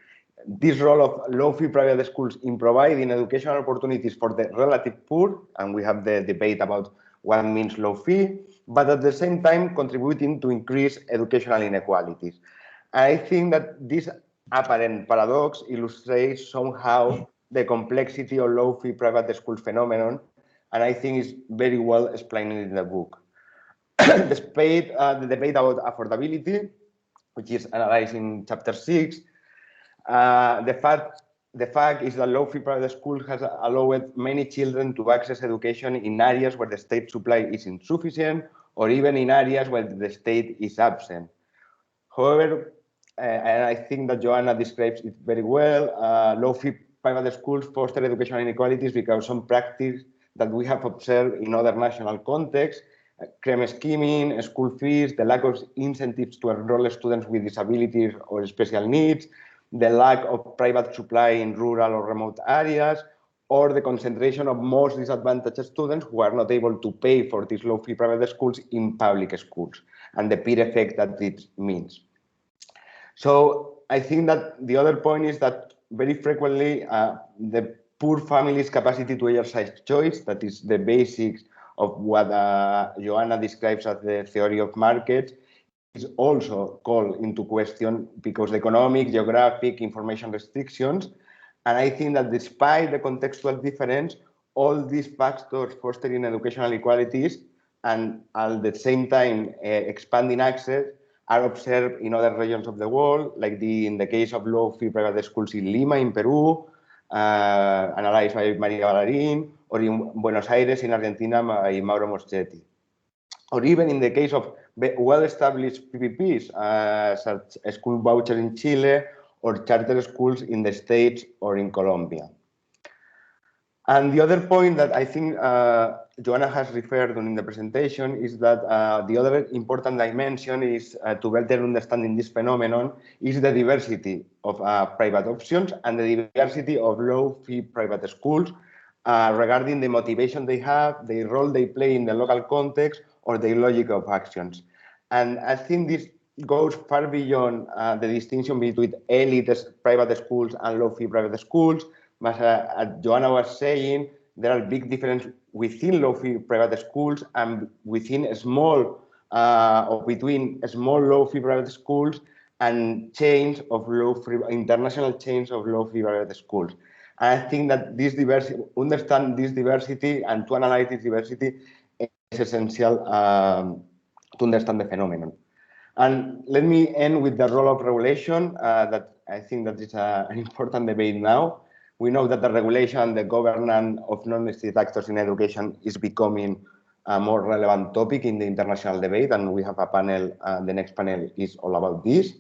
This role of low-fee private schools in providing educational opportunities for the relative poor, and we have the debate about what means low-fee, but at the same time contributing to increase educational inequalities. I think that this apparent paradox illustrates somehow the complexity of low-fee private school phenomenon, and I think is very well explained in the book. Despite the debate about affordability, which is analyzed in chapter 6, the fact is that low-fee private schools has allowed many children to access education in areas where the state supply is insufficient, or even in areas where the state is absent. However, and I think that Joanna describes it very well, low-fee private schools foster educational inequalities because some practice that we have observed in other national contexts, creme scheming, school fees, the lack of incentives to enroll students with disabilities or special needs, the lack of private supply in rural or remote areas, or the concentration of most disadvantaged students who are not able to pay for these low-fee private schools in public schools, and the peer effect that it means. So I think that the other point is that very frequently the poor family's capacity to exercise choice, that is the basics of what Joanna describes as the theory of markets, is also called into question because of economic, geographic, information restrictions. And I think that despite the contextual difference, all these factors fostering educational equalities and at the same time expanding access are observed in other regions of the world, like in the case of low-fee private schools in Lima, in Peru, analyzed by Maria Ballarín, or in Buenos Aires, in Argentina, by Mauro Moschetti. Or even in the case of well-established PPPs, such as school vouchers in Chile, or charter schools in the States or in Colombia. And the other point that I think Joanna has referred on in the presentation is that the other important dimension is to better understanding this phenomenon is the diversity of private options and the diversity of low-fee private schools regarding the motivation they have, the role they play in the local context, or the logic of actions. And I think this goes far beyond the distinction between elite private schools and low-fee private schools. But as Joanna was saying, there are big differences within low-fee private schools and within small or between small low-fee private schools and chains of international chains of low-fee private schools. And I think that this diversity, understand this diversity and to analyze this diversity is essential to understand the phenomenon. And let me end with the role of regulation that I think that is an important debate now. We know that the regulation and the governance of non-state actors in education is becoming a more relevant topic in the international debate, and we have a panel, the next panel is all about this.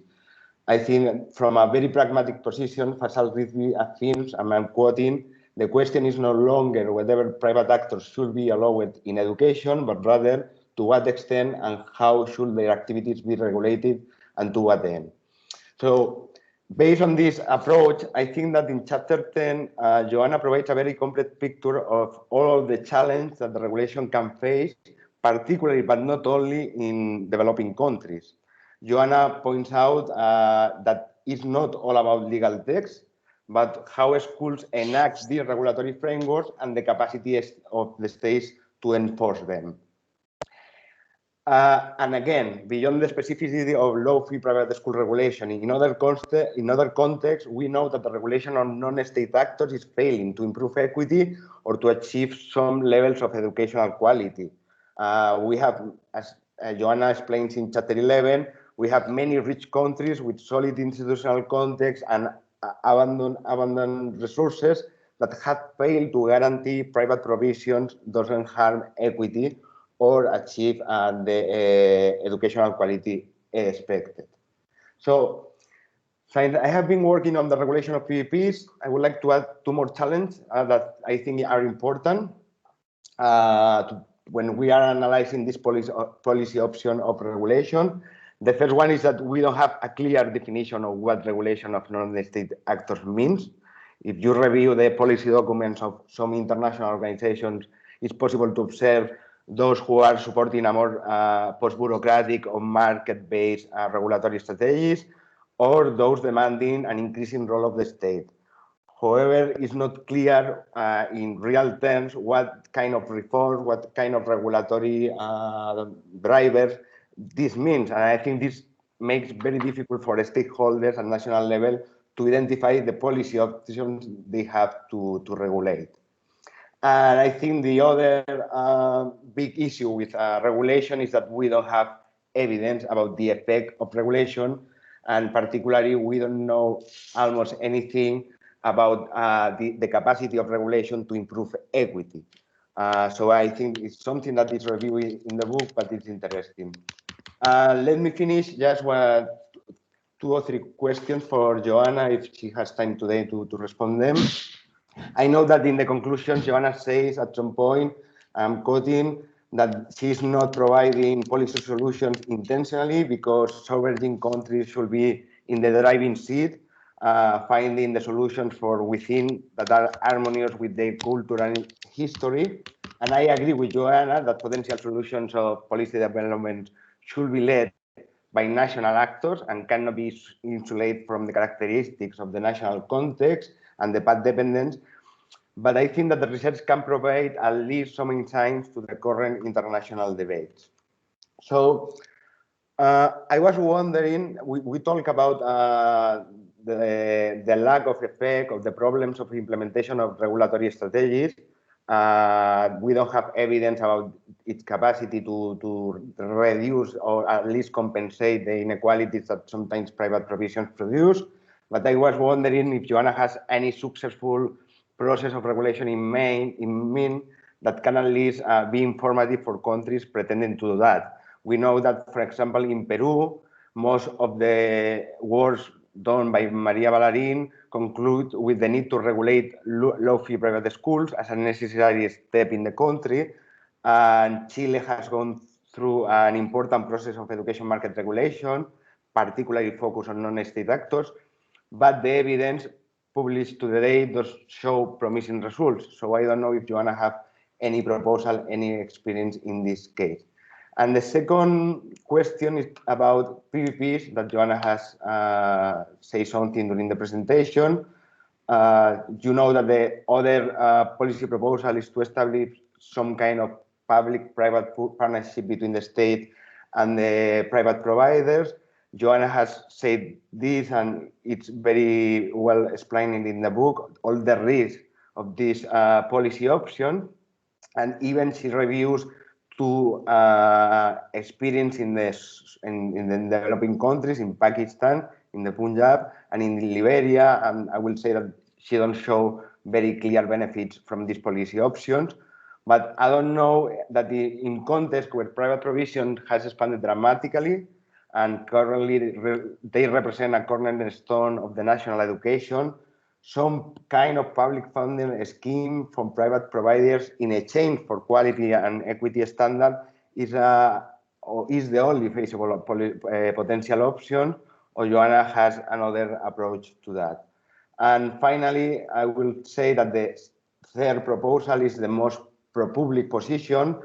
I think from a very pragmatic position, Faisal Rizvi affirms, and I'm quoting, the question is no longer whether private actors should be allowed in education, but rather to what extent and how should their activities be regulated and to what end. So, based on this approach, I think that in chapter 10, Joanna provides a very complete picture of all of the challenges that the regulation can face, particularly but not only in developing countries. Joanna points out that it's not all about legal text, but how schools enact these regulatory frameworks and the capacity of the states to enforce them. And again, beyond the specificity of low-fee private school regulation, in other contexts, we know that the regulation on non-state actors is failing to improve equity or to achieve some levels of educational quality. We have, as Joanna explains in chapter 11, we have many rich countries with solid institutional context and abundant resources that have failed to guarantee private provisions doesn't harm equity or achieve the educational quality expected. So, since I have been working on the regulation of PPPs, I would like to add two more challenges that I think are important when we are analyzing this policy option of regulation. The first one is that we don't have a clear definition of what regulation of non-state actors means. If you review the policy documents of some international organizations, it's possible to observe those who are supporting a more post-bureaucratic or market-based regulatory strategies, or those demanding an increasing role of the state. However, it's not clear in real terms what kind of reforms, what kind of regulatory drivers this means. And I think this makes it very difficult for the stakeholders at national level to identify the policy options they have to regulate. And I think the other big issue with regulation is that we don't have evidence about the effect of regulation, and particularly we don't know almost anything about the capacity of regulation to improve equity. So I think it's something that is reviewed in the book, but it's interesting. Let me finish just with 2 or 3 questions for Joanna, if she has time today to respond them. I know that in the conclusion, Joanna says at some point, I'm quoting, that she's not providing policy solutions intentionally because sovereign countries should be in the driving seat, finding the solutions for within that are harmonious with their culture and history. And I agree with Joanna that potential solutions of policy development should be led by national actors and cannot be insulated from the characteristics of the national context and the path dependence. But I think that the research can provide at least some insights to the current international debates. So I was wondering, we talk about the lack of effect of the problems of implementation of regulatory strategies. We don't have evidence about its capacity to reduce or at least compensate the inequalities that sometimes private provisions produce. But I was wondering if Joanna has any successful process of regulation in mind that can at least be informative for countries pretending to do that. We know that, for example, in Peru, most of the works done by Maria Ballarín conclude with the need to regulate low-fee private schools as a necessary step in the country. And Chile has gone through an important process of education market regulation, particularly focused on non-state actors, but the evidence published today does show promising results. So I don't know if Joanna have any proposal, any experience in this case. And the second question is about PPPs that Joanna has said something during the presentation. You know that the other policy proposal is to establish some kind of public-private partnership between the state and the private providers. Joanna has said this, and it's very well explained in the book, all the risks of this policy option. And even she reviews to experience in the developing countries, in Pakistan, in the Punjab, and in Liberia. And I will say that she don't show very clear benefits from these policy options. But I don't know that in context where private provision has expanded dramatically, and currently they represent a cornerstone of the national education, some kind of public funding scheme from private providers in exchange for quality and equity standard is the only feasible potential option, or Joanna has another approach to that. And finally, I will say that the third proposal is the most pro-public position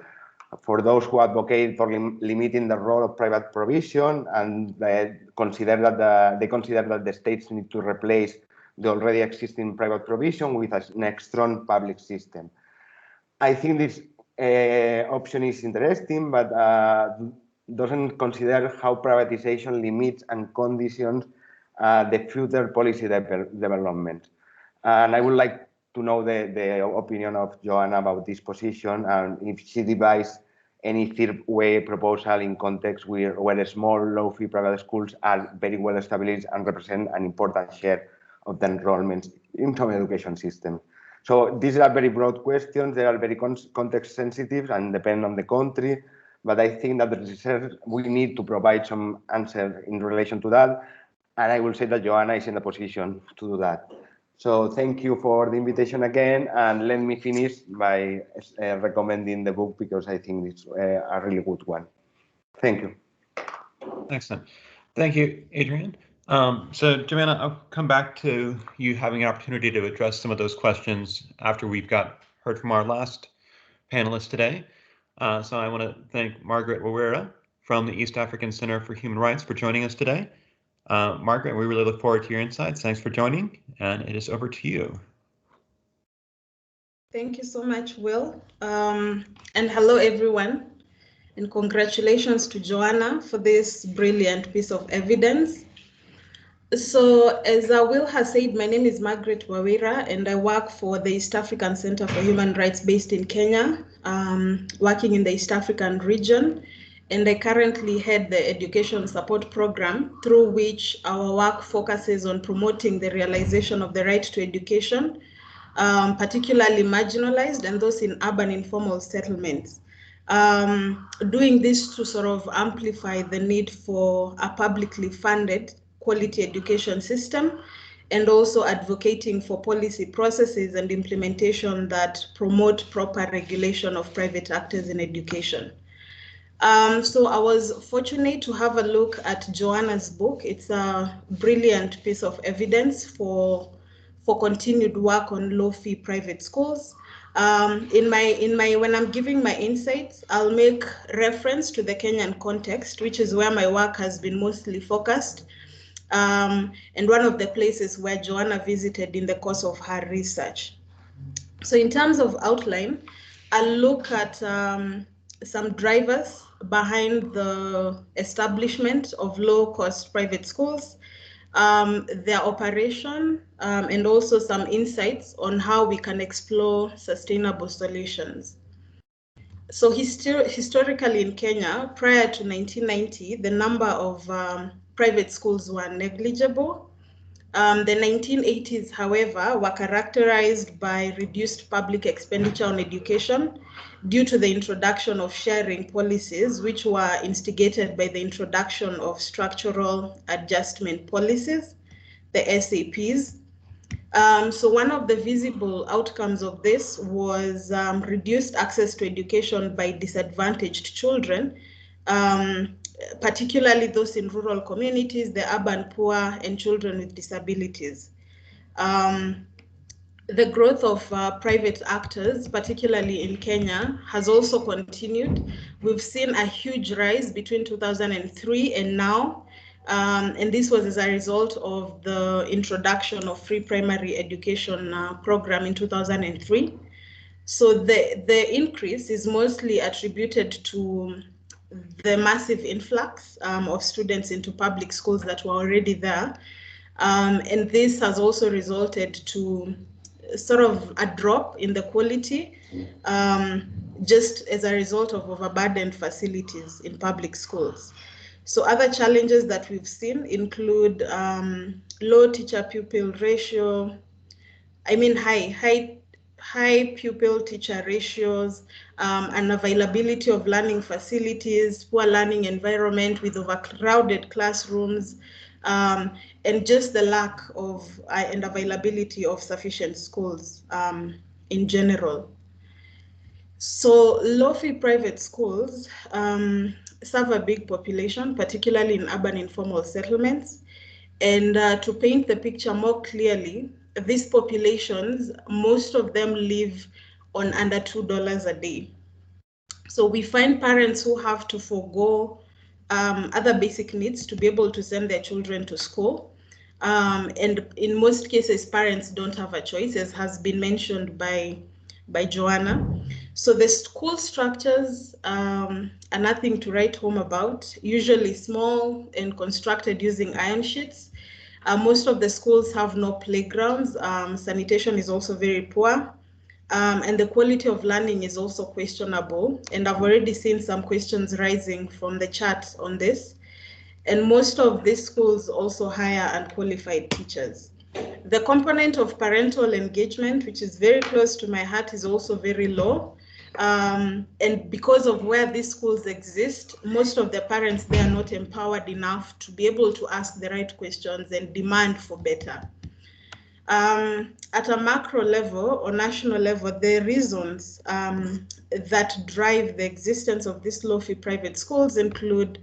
for those who advocate for limiting the role of private provision, and they consider that the states need to replace the already existing private provision with a strong public system. I think this option is interesting, but doesn't consider how privatization limits and conditions the future policy development. And I would like to know the opinion of Joanna about this position, and if she devised any third way proposal in context where small low-fee private schools are very well established and represent an important share of the enrollments into the education system. So these are very broad questions. They are very context sensitive and depend on the country. But I think that the research, we need to provide some answer in relation to that. And I will say that Joanna is in the position to do that. So thank you for the invitation again. And let me finish by recommending the book, because I think it's a really good one. Thank you. Excellent. Thank you, Adrian. So Joanna, I'll come back to you having an opportunity to address some of those questions after we've heard from our last panelist today. So I want to thank Margaret Wawira from the East African Center for Human Rights for joining us today. Margaret, we really look forward to your insights. Thanks for joining, and it is over to you. Thank you so much, Will. And hello, everyone. And congratulations to Joanna for this brilliant piece of evidence. So as Will has said, my name is Margaret Wawira, and I work for the East African Center for Human Rights based in Kenya, working in the East African region. And I currently head the education support program, through which our work focuses on promoting the realization of the right to education, particularly marginalized and those in urban informal settlements. Doing this to sort of amplify the need for a publicly funded quality education system, and also advocating for policy processes and implementation that promote proper regulation of private actors in education. So I was fortunate to have a look at Joanna's book. It's a brilliant piece of evidence for continued work on low-fee private schools. When I'm giving my insights, I'll make reference to the Kenyan context, which is where my work has been mostly focused, and one of the places where Joanna visited in the course of her research. So in terms of outline, I'll look at some drivers behind the establishment of low-cost private schools, their operation, and also some insights on how we can explore sustainable solutions. So historically in Kenya, prior to 1990, the number of private schools were negligible. The 1980s, however, were characterized by reduced public expenditure on education due to the introduction of sharing policies, which were instigated by the introduction of structural adjustment policies, the SAPs. So one of the visible outcomes of this was reduced access to education by disadvantaged children, particularly those in rural communities, the urban poor, and children with disabilities. The growth of private actors, particularly in Kenya, has also continued. We've seen a huge rise between 2003 and now, and this was as a result of the introduction of free primary education program in 2003. So the increase is mostly attributed to the massive influx of students into public schools that were already there. And this has also resulted to sort of a drop in the quality, just as a result of overburdened facilities in public schools. So other challenges that we've seen include low teacher-pupil ratio, high pupil-teacher ratios, unavailability of learning facilities, poor learning environment with overcrowded classrooms, and just the lack of and availability of sufficient schools in general. So low-fee private schools serve a big population, particularly in urban informal settlements. And to paint the picture more clearly, these populations, most of them live on under $2 a day. So we find parents who have to forego other basic needs to be able to send their children to school. And in most cases, parents don't have a choice, as has been mentioned by Joanna. So the school structures are nothing to write home about, usually small and constructed using iron sheets. Most of the schools have no playgrounds. Sanitation is also very poor. And the quality of learning is also questionable. And I've already seen some questions rising from the chat on this. And most of these schools also hire unqualified teachers. The component of parental engagement, which is very close to my heart, is also very low. And because of where these schools exist, most of the parents, they are not empowered enough to be able to ask the right questions and demand for better. At a macro level or national level, the reasons that drive the existence of these low-fee private schools include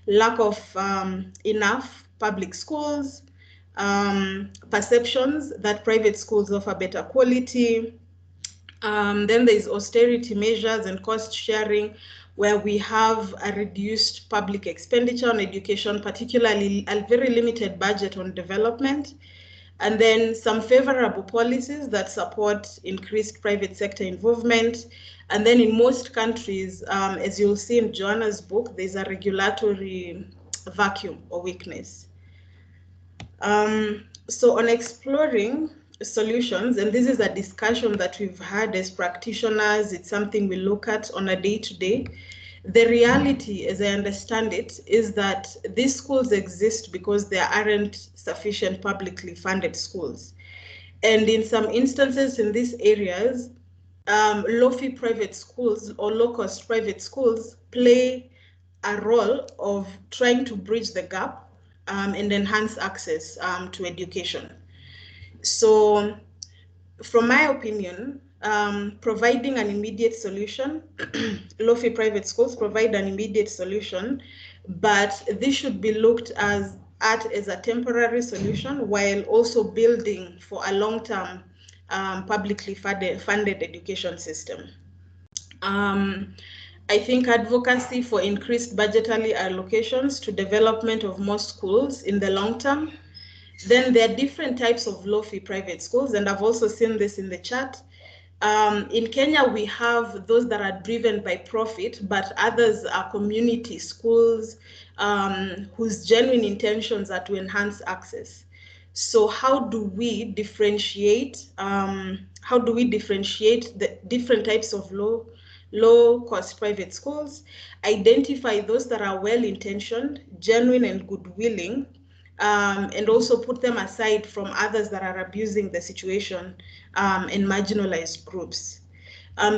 lack of enough public schools, perceptions that private schools offer better quality. Then there's austerity measures and cost sharing, where we have a reduced public expenditure on education, particularly a very limited budget on development. And then some favorable policies that support increased private sector involvement. And then in most countries, as you'll see in Joanna's book, there's a regulatory vacuum or weakness. So on exploring solutions, and this is a discussion that we've had as practitioners, it's something we look at on a day-to-day. The reality, as I understand it, is that these schools exist because there aren't sufficient publicly funded schools. And in some instances in these areas, low-fee private schools or low-cost private schools play a role of trying to bridge the gap and enhance access to education. So from my opinion, providing an immediate solution, low-fee private schools provide an immediate solution, but this should be looked at as a temporary solution while also building for a long-term publicly funded education system. I think advocacy for increased budgetary allocations to development of more schools in the long term. Then there are different types of low-fee private schools, and I've also seen this in the chat. In Kenya, we have those that are driven by profit, but others are community schools whose genuine intentions are to enhance access. So how do we differentiate? The different types of low-cost private schools, identify those that are well-intentioned, genuine and good-willing, and also put them aside from others that are abusing the situation in marginalized groups.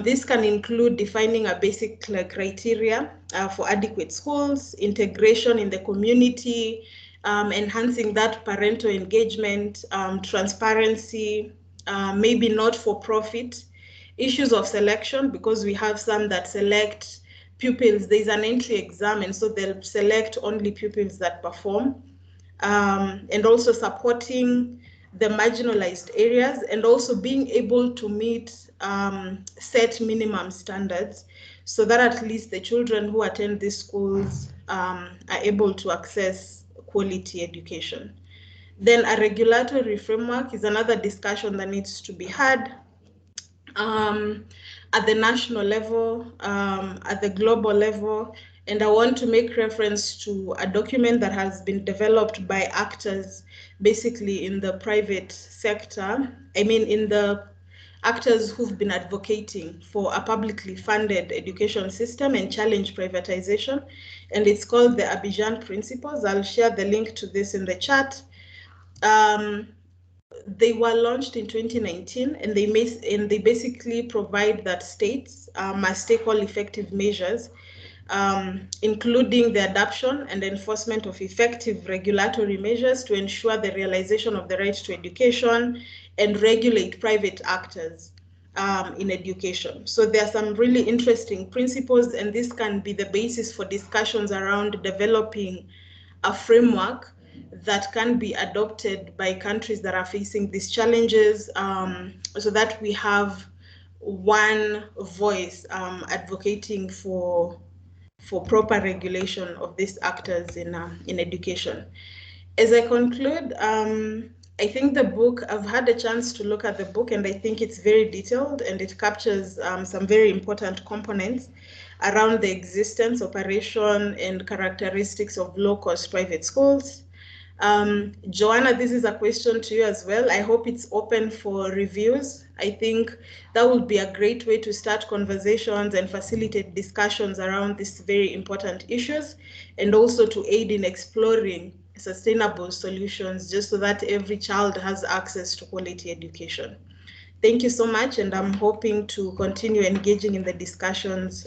This can include defining a basic criteria for adequate schools, integration in the community, enhancing that parental engagement, transparency, maybe not for profit, issues of selection, because we have some that select pupils. There's an entry exam, and so they'll select only pupils that perform. And also supporting the marginalized areas, and also being able to meet set minimum standards so that at least the children who attend these schools are able to access quality education. Then a regulatory framework is another discussion that needs to be had at the national level, at the global level. And I want to make reference to a document that has been developed by actors, basically in the private sector. In the actors who've been advocating for a publicly funded education system and challenge privatization. And it's called the Abijan Principles. I'll share the link to this in the chat. They were launched in 2019, and they basically provide that states must take all effective measures, including the adoption and enforcement of effective regulatory measures to ensure the realization of the right to education and regulate private actors in education. So there are some really interesting principles, and this can be the basis for discussions around developing a framework that can be adopted by countries that are facing these challenges, so that we have one voice advocating for proper regulation of these actors in education. As I conclude, I think the book, I've had a chance to look at the book, and I think it's very detailed, and it captures some very important components around the existence, operation, and characteristics of low-cost private schools. Joanna, this is a question to you as well. I hope it's open for reviews. I think that would be a great way to start conversations and facilitate discussions around these very important issues, and also to aid in exploring sustainable solutions, just so that every child has access to quality education. Thank you so much, and I'm hoping to continue engaging in the discussions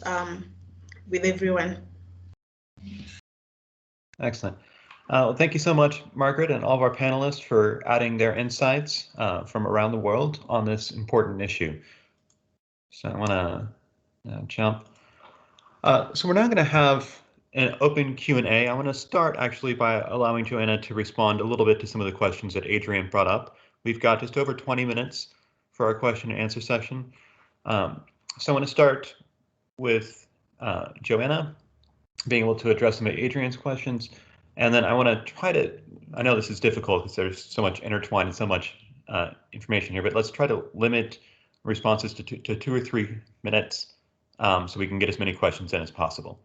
with everyone. Excellent. Well, thank you so much, Margaret, and all of our panelists for adding their insights from around the world on this important issue. So I want to jump. So we're now going to have an open Q&A. I want to start actually by allowing Joanna to respond a little bit to some of the questions that Adrian brought up. We've got just over 20 minutes for our question and answer session. So I want to start with Joanna being able to address some of Adrian's questions. And then I want to try to, I know this is difficult because there's so much intertwined and so much information here, but let's try to limit responses to 2 or 3 minutes so we can get as many questions in as possible.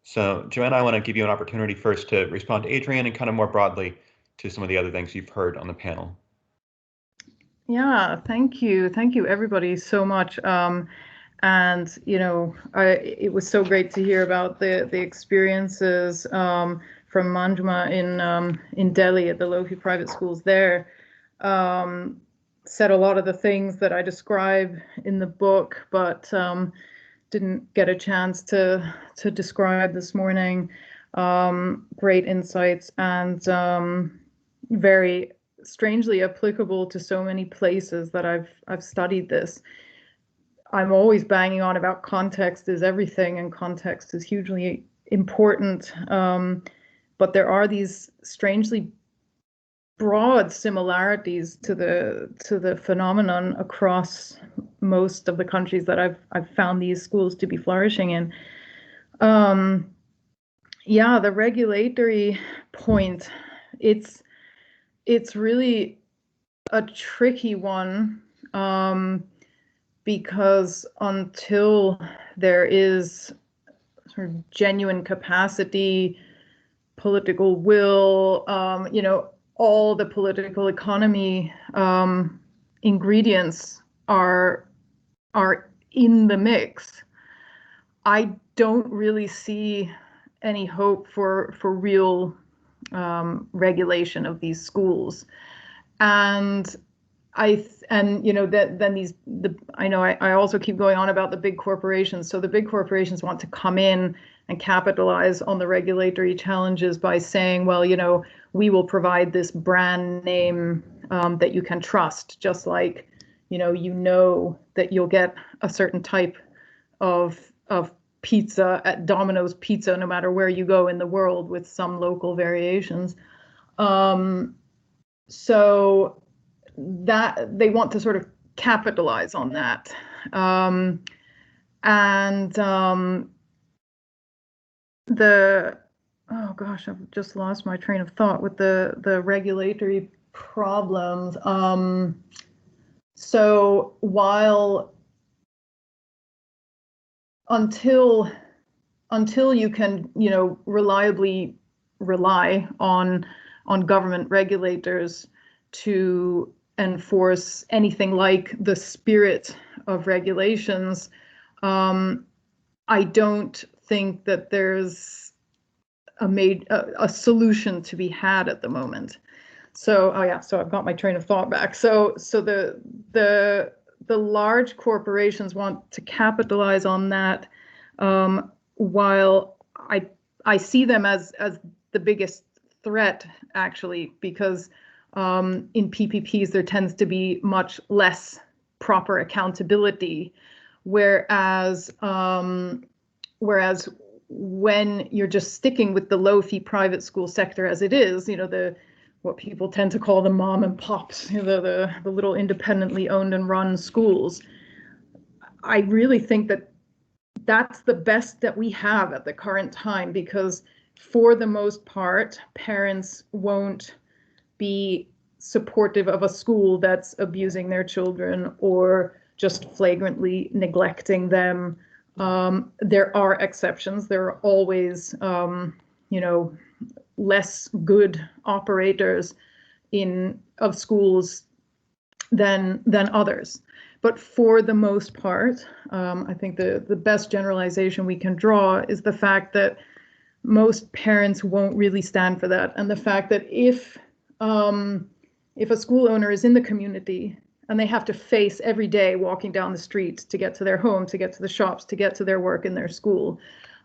So Joanna, I want to give you an opportunity first to respond to Adrian and kind of more broadly to some of the other things you've heard on the panel. Yeah, thank you. Thank you, everybody, so much. And, you know, it was so great to hear about the experiences from Manjuma in Delhi at the low-fee private schools there. Said a lot of the things that I describe in the book, but didn't get a chance to describe this morning. Great insights and very strangely applicable to so many places that I've studied this. I'm always banging on about context is everything, and context is hugely important. But there are these strangely broad similarities to the phenomenon across most of the countries that I've found these schools to be flourishing in. Yeah, the regulatory point, it's really a tricky one, because until there is sort of genuine capacity, political will, you know, all the political economy ingredients are in the mix, I don't really see any hope for real regulation of these schools. And you know, I know I also keep going on about the big corporations. So the big corporations want to come in and capitalize on the regulatory challenges by saying, well, you know, we will provide this brand name that you can trust, just like, you know that you'll get a certain type of pizza at Domino's Pizza, no matter where you go in the world, with some local variations. So that they want to sort of capitalize on that. Oh gosh, I've just lost my train of thought with the regulatory problems. So while until you can, you know, reliably rely on government regulators to enforce anything like the spirit of regulations, I don't think that there's a solution to be had at the moment. So, oh yeah, so I've got my train of thought back. So the large corporations want to capitalize on that, while I see them as the biggest threat, actually, because in PPPs there tends to be much less proper accountability, whereas when you're just sticking with the low-fee private school sector as it is, you know, what people tend to call the mom and pops, you know, the little independently owned and run schools, I really think that that's the best that we have at the current time, because for the most part, parents won't be supportive of a school that's abusing their children or just flagrantly neglecting them. There are exceptions. There are always, you know, less good operators of schools than others. But for the most part, I think the best generalization we can draw is the fact that most parents won't really stand for that, and the fact that if a school owner is in the community and they have to face every day walking down the street to get to their home, to get to the shops, to get to their work in their school,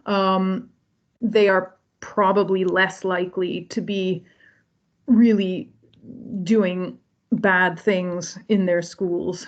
they are probably less likely to be really doing bad things in their schools.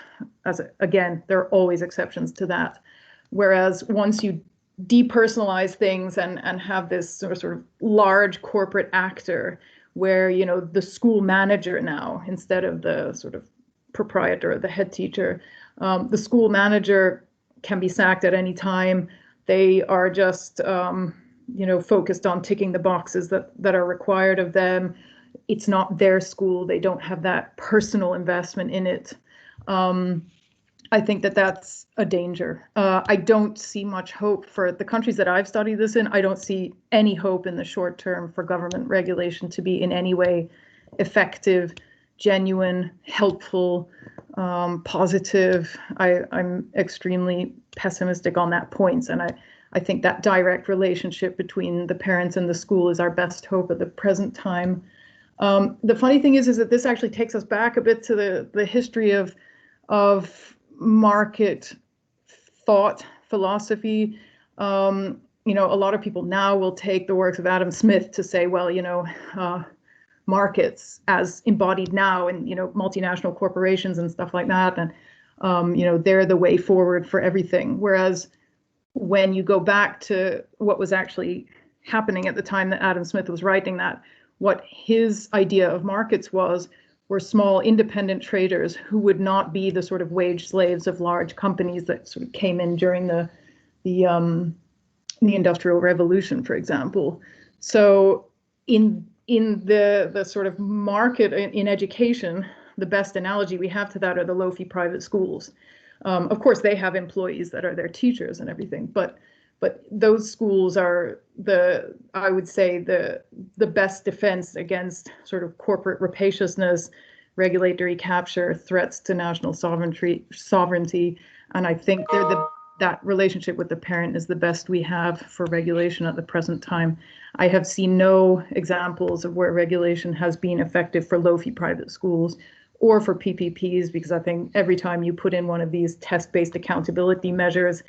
Again, there are always exceptions to that. Whereas once you depersonalize things and have this sort of large corporate actor where, you know, the school manager now, instead of the sort of proprietor or the head teacher, the school manager can be sacked at any time. They are just, you know, focused on ticking the boxes that are required of them. It's not their school. They don't have that personal investment in it. I think that's a danger. I don't see much hope for the countries that I've studied this in. I don't see any hope in the short term for government regulation to be in any way effective, genuine, helpful, positive. I'm extremely pessimistic on that point, and I think that direct relationship between the parents and the school is our best hope at the present time. The funny thing is that this actually takes us back a bit to the history of market thought, philosophy. You know, a lot of people now will take the works of Adam Smith to say, well, you know, markets as embodied now in, you know, multinational corporations and stuff like that, and you know, they're the way forward for everything. Whereas when you go back to what was actually happening at the time that Adam Smith was writing that, what his idea of markets were small independent traders who would not be the sort of wage slaves of large companies that sort of came in during the Industrial Revolution, for example. So in the sort of market in education, the best analogy we have to that are the low-fee private schools. Of course, they have employees that are their teachers and everything, but those schools are I would say the best defense against sort of corporate rapaciousness, regulatory capture, threats to national sovereignty, and I think that relationship with the parent is the best we have for regulation at the present time. I have seen no examples of where regulation has been effective for low-fee private schools or for PPPs, because I think every time you put in one of these test-based accountability measures,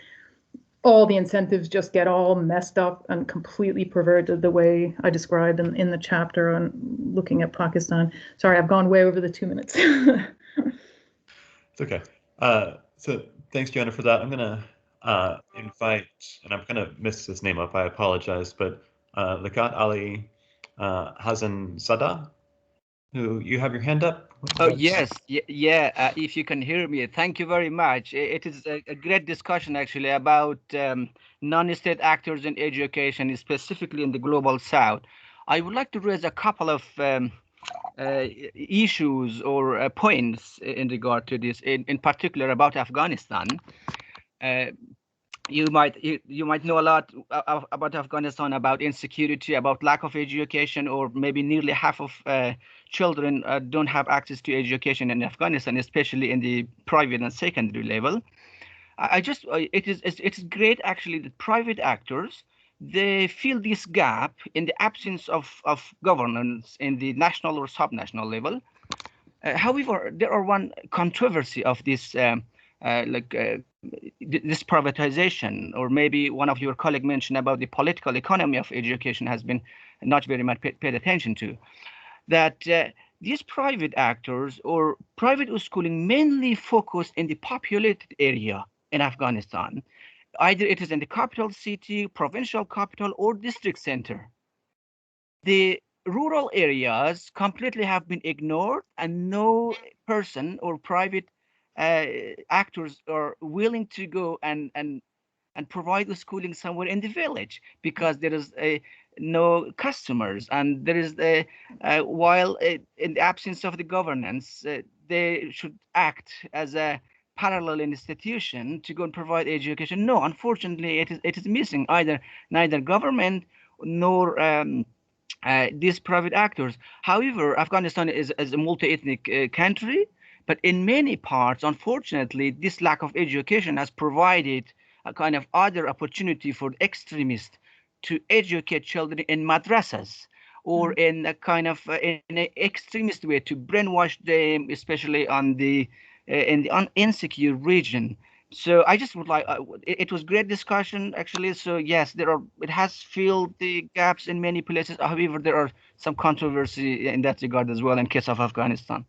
all the incentives just get all messed up and completely perverted the way I described in the chapter on looking at Pakistan. Sorry, I've gone way over the 2 minutes. It's okay. So thanks, Joanna, for that. I'm going to invite, and I'm going to mess this name up, I apologize, but Lakat Ali Hazan Sada, who you have your hand up. Oh, yes. Yeah. If you can hear me, thank you very much. It is a great discussion, actually, about non-state actors in education, specifically in the global south. I would like to raise a couple of issues or points in regard to this, in particular about Afghanistan. You might know a lot about Afghanistan, about insecurity, about lack of education, or maybe nearly half of children don't have access to education in Afghanistan, especially in the private and secondary level. It is great actually that private actors, they fill this gap in the absence of governance in the national or subnational level. However, there are one controversy of this this privatization, or maybe one of your colleagues mentioned about the political economy of education has been not very much paid attention to, that these private actors or private schooling mainly focus in the populated area in Afghanistan. Either it is in the capital city, provincial capital, or district center. The rural areas completely have been ignored, and no person or private actors are willing to go and provide the schooling somewhere in the village, because there is no customers, and there is while in the absence of the governance, they should act as a parallel institution to go and provide education. No, unfortunately, it is missing neither government nor these private actors. However, Afghanistan is a multi-ethnic country, but in many parts, unfortunately, this lack of education has provided a kind of other opportunity for extremists to educate children in madrasas, or in a kind of in an extremist way to brainwash them, especially on the in the insecure region. So I just would like, it was great discussion actually. So yes, it has filled the gaps in many places. However, there are some controversy in that regard as well in case of Afghanistan.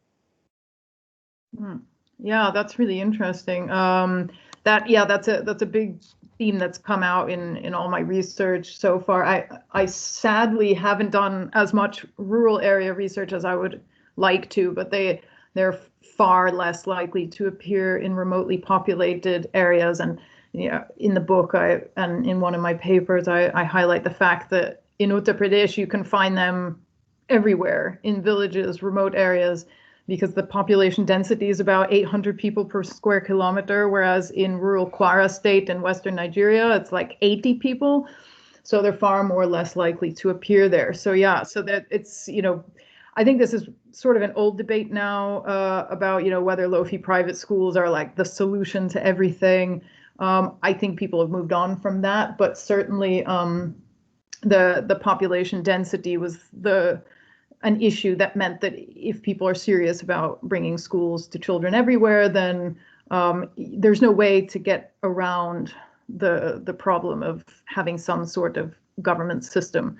Yeah, that's really interesting. That's a big theme that's come out in all my research so far. I sadly haven't done as much rural area research as I would like to, but they're far less likely to appear in remotely populated areas. And in the book and in one of my papers, I highlight the fact that in Uttar Pradesh, you can find them everywhere, in villages, remote areas, because the population density is about 800 people per square kilometer, whereas in rural Kwara state in Western Nigeria, it's like 80 people. So they're far more or less likely to appear there. So yeah, so that it's, I think this is sort of an old debate now about, whether low-fee private schools are like the solution to everything. I think people have moved on from that, but certainly the population density was an issue that meant that if people are serious about bringing schools to children everywhere, then there's no way to get around the problem of having some sort of government system.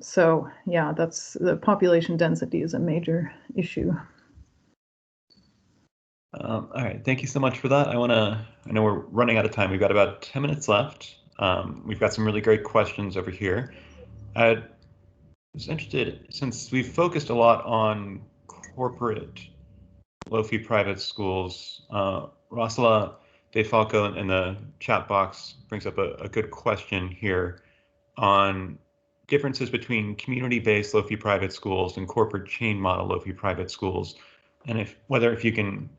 So yeah, that's the population density is a major issue. All right, thank you so much for that. I know we're running out of time. We've got about 10 minutes left. We've got some really great questions over here. I was interested, since we've focused a lot on corporate low-fee private schools, Rosala De Falco in the chat box brings up a good question here on differences between community-based low-fee private schools and corporate chain model low-fee private schools. And if you can,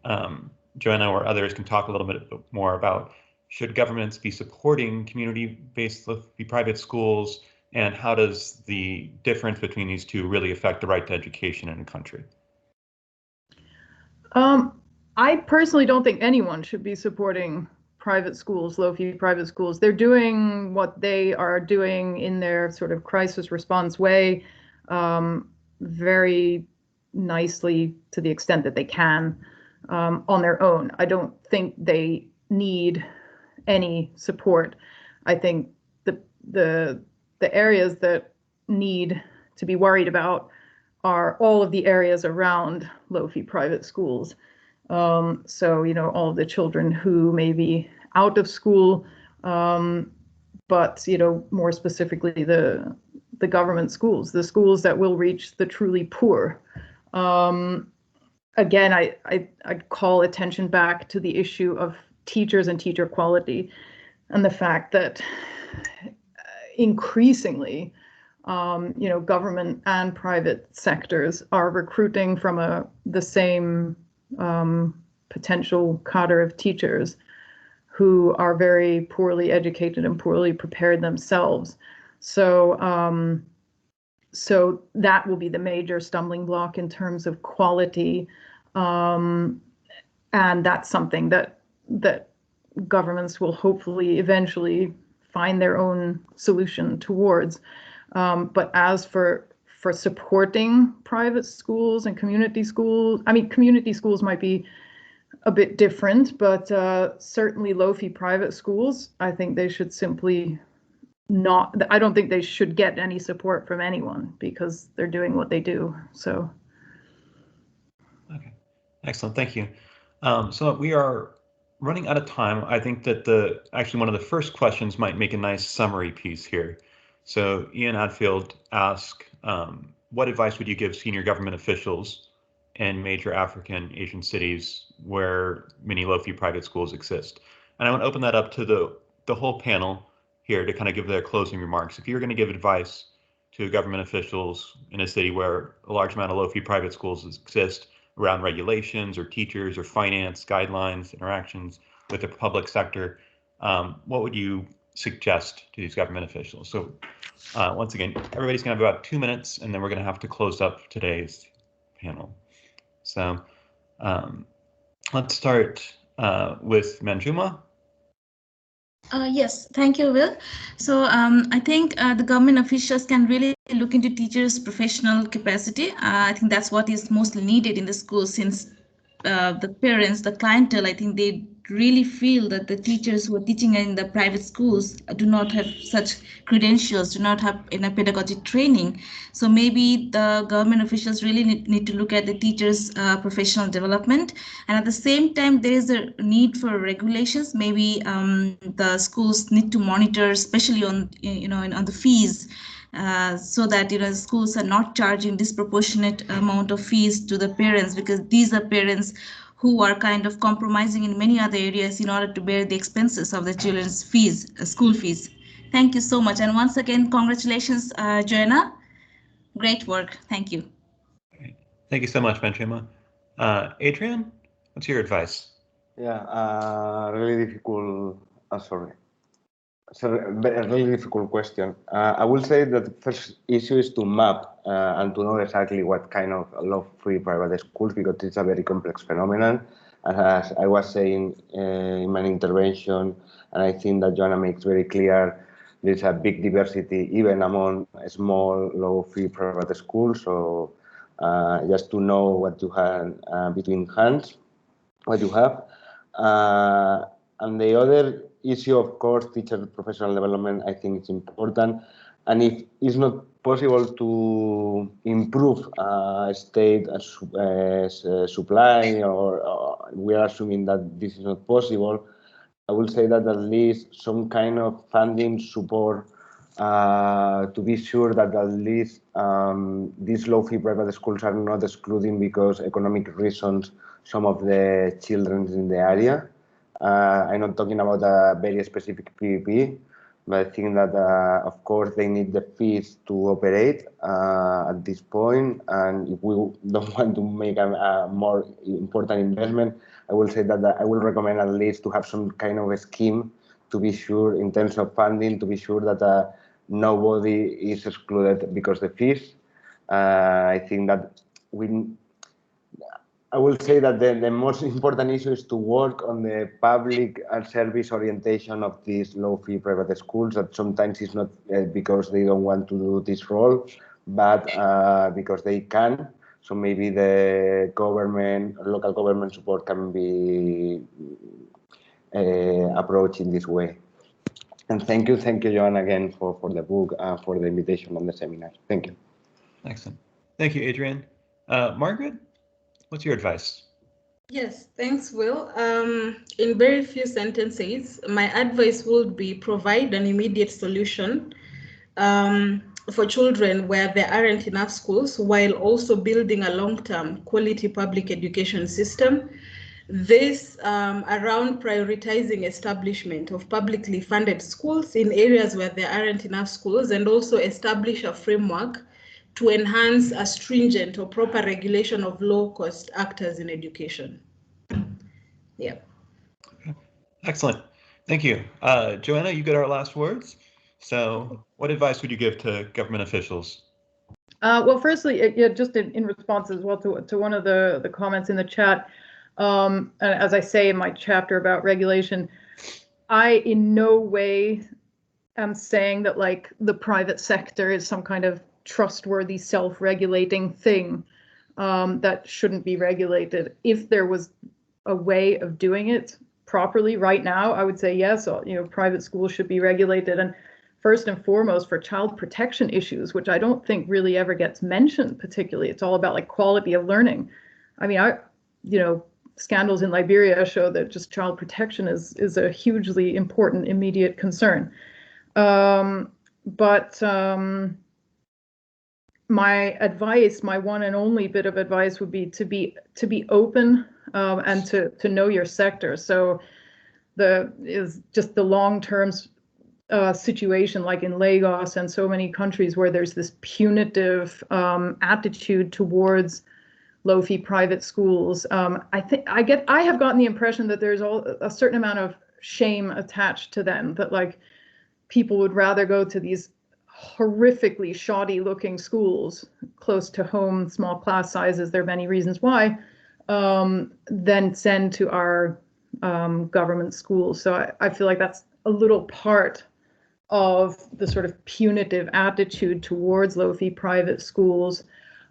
Joanna or others can talk a little bit more about, should governments be supporting community-based low-fee private schools, and how does the difference between these two really affect the right to education in a country? I personally don't think anyone should be supporting private schools, low-fee private schools. They're doing what they are doing in their sort of crisis response way, very nicely to the extent that they can on their own. I don't think they need any support. I think the areas that need to be worried about are all of the areas around low-fee private schools. So, all of the children who may be out of school, but, more specifically, the government schools, the schools that will reach the truly poor. Again, I'd call attention back to the issue of teachers and teacher quality, and the fact that increasingly, government and private sectors are recruiting from the same potential cadre of teachers who are very poorly educated and poorly prepared themselves. So that will be the major stumbling block in terms of quality, and that's something that governments will hopefully eventually find their own solution towards. But as for supporting private schools and community schools, community schools might be a bit different, but certainly low-fee private schools, I think they should simply I don't think they should get any support from anyone because they're doing what they do. So. Okay, excellent, thank you. So we are running out of time. I think that actually one of the first questions might make a nice summary piece here. So Ian Adfield asked, what advice would you give senior government officials in major African Asian cities where many low-fee private schools exist? And I want to open that up to the whole panel here to kind of give their closing remarks. If you're going to give advice to government officials in a city where a large amount of low-fee private schools exist around regulations or teachers or finance guidelines, interactions with the public sector, what would you suggest to these government officials? So once again, everybody's going to have about 2 minutes, and then we're going to have to close up today's panel. So let's start with Manjuma. Yes, thank you, Will. So I think the government officials can really look into teachers' professional capacity. I think that's what is mostly needed in the schools, since the parents, the clientele, I think they really feel that the teachers who are teaching in the private schools do not have such credentials, do not have pedagogic training. So maybe the government officials really need to look at the teachers' professional development. And at the same time, there is a need for regulations. Maybe the schools need to monitor, especially on on the fees. So that schools are not charging disproportionate amount of fees to the parents, because these are parents who are kind of compromising in many other areas in order to bear the expenses of the children's fees, school fees. Thank you so much, and once again, congratulations, Joanna. Great work. Thank you. Thank you so much, Manjuma. Adrian, what's your advice? Yeah, really difficult. Sorry. So a really difficult question. I will say that the first issue is to map and to know exactly what kind of law-free private schools, because it's a very complex phenomenon. And as I was saying in my intervention, and I think that Joanna makes very clear, there's a big diversity even among small law-free private schools. So just to know what you have between hands, what you have. And the other issue, of course, teacher professional development, I think it's important. And if it's not possible to improve state supply, or we are assuming that this is not possible, I will say that at least some kind of funding support to be sure that at least these low-fee private schools are not excluding because economic reasons some of the children in the area. I'm not talking about a very specific PVP, but I think that, of course, they need the fees to operate at this point. And if we don't want to make a more important investment, I will say that I will recommend at least to have some kind of a scheme to be sure in terms of funding, to be sure that nobody is excluded because of the fees. I think that I will say that the most important issue is to work on the public service orientation of these low-fee private schools, that sometimes it's not because they don't want to do this role, but because they can. So maybe the government, local government support can be approached in this way. And thank you, Joanna, again for the book, for the invitation on the seminar. Thank you. Excellent. Thank you, Adrian. Margaret, what's your advice? Yes, thanks, Will. In very few sentences, my advice would be provide an immediate solution for children where there aren't enough schools, while also building a long-term quality public education system. This around prioritizing establishment of publicly funded schools in areas where there aren't enough schools, and also establish a framework to enhance a stringent or proper regulation of low-cost actors in education. Yeah. Okay. Excellent. Thank you. Joanna, you get our last words. So what advice would you give to government officials? Well, firstly, just in response as well to one of the comments in the chat, and as I say in my chapter about regulation, I in no way am saying that like the private sector is some kind of trustworthy self-regulating thing that shouldn't be regulated. If there was a way of doing it properly right now, I would say yes, private schools should be regulated, and first and foremost for child protection issues, which I don't think really ever gets mentioned particularly. It's all about like quality of learning. I mean, scandals in Liberia show that just child protection is a hugely important immediate concern. But my advice, my one and only bit of advice would be to be open and to know your sector. So just the long-term situation like in Lagos and so many countries where there's this punitive attitude towards low-fee private schools. I have gotten the impression that there's a certain amount of shame attached to them, that like people would rather go to these horrifically shoddy looking schools close to home, small class sizes, there are many reasons why, than send to our government schools. So I feel like that's a little part of the sort of punitive attitude towards low-fee private schools.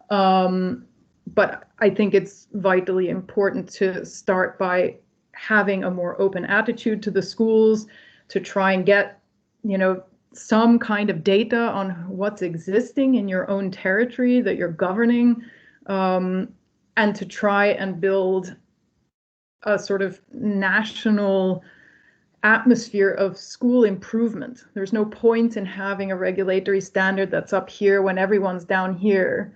But I think it's vitally important to start by having a more open attitude to the schools, to try and get, some kind of data on what's existing in your own territory that you're governing, and to try and build a sort of national atmosphere of school improvement. There's no point in having a regulatory standard that's up here when everyone's down here.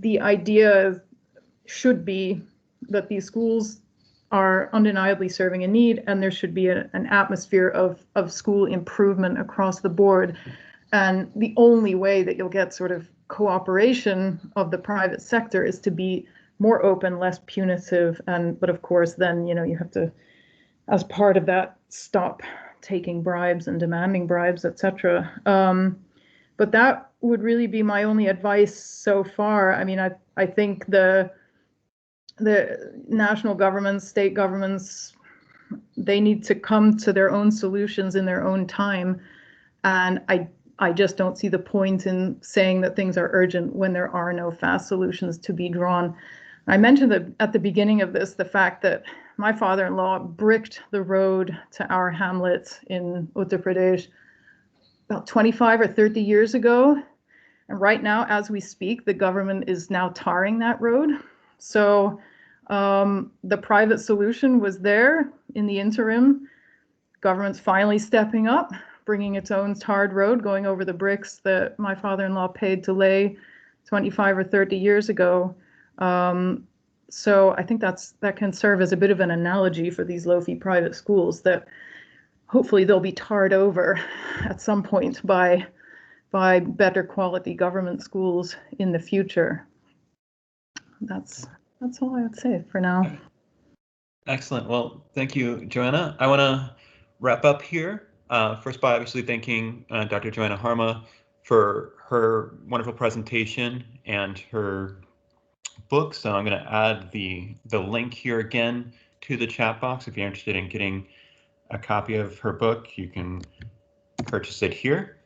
The idea should be that these schools are undeniably serving a need, and there should be an atmosphere of school improvement across the board. And the only way that you'll get sort of cooperation of the private sector is to be more open, less punitive, but of course then you have to, as part of that, stop taking bribes and demanding bribes, etc. But that would really be my only advice so far. I mean, I think the national governments, state governments, they need to come to their own solutions in their own time. And I just don't see the point in saying that things are urgent when there are no fast solutions to be drawn. I mentioned at the beginning of this, the fact that my father-in-law bricked the road to our hamlet in Uttar Pradesh about 25 or 30 years ago. And right now, as we speak, the government is now tarring that road. So the private solution was there in the interim. Government's finally stepping up, bringing its own tarred road, going over the bricks that my father-in-law paid to lay 25 or 30 years ago. So I think that can serve as a bit of an analogy for these low-fee private schools, that hopefully they'll be tarred over at some point by better quality government schools in the future. That's all I would say for now. Excellent. Well, thank you, Joanna. I want to wrap up here. First by obviously thanking Dr. Joanna Härmä for her wonderful presentation and her book. So I'm going to add the link here again to the chat box. If you're interested in getting a copy of her book, you can purchase it here.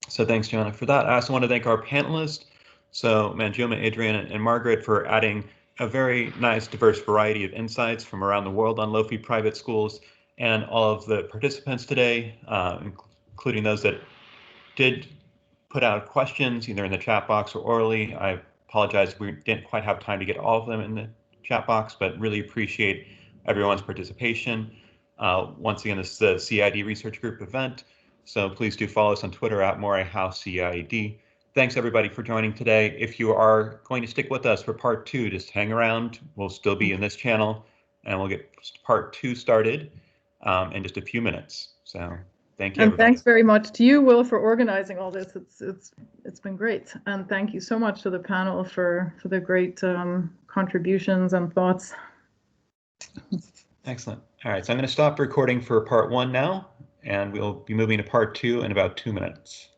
So thanks, Joanna, for that. I also want to thank our panelists, so Manjuma, Adrian, and Margaret, for adding a very nice, diverse variety of insights from around the world on low-fee private schools, and all of the participants today, including those that did put out questions either in the chat box or orally. I apologize, we didn't quite have time to get all of them in the chat box, but really appreciate everyone's participation. Once again, this is the CEID Research Group event, so please do follow us on Twitter at @MoreHouseCEID. Thanks everybody for joining today. If you are going to stick with us for part 2, just hang around. We'll still be in this channel, and we'll get part 2 started in just a few minutes. So thank you, everybody. Thanks very much to you, Will, for organizing all this. It's been great, and thank you so much to the panel for the great contributions and thoughts. Excellent. All right, so I'm going to stop recording for part 1 now, and we'll be moving to part 2 in about 2 minutes.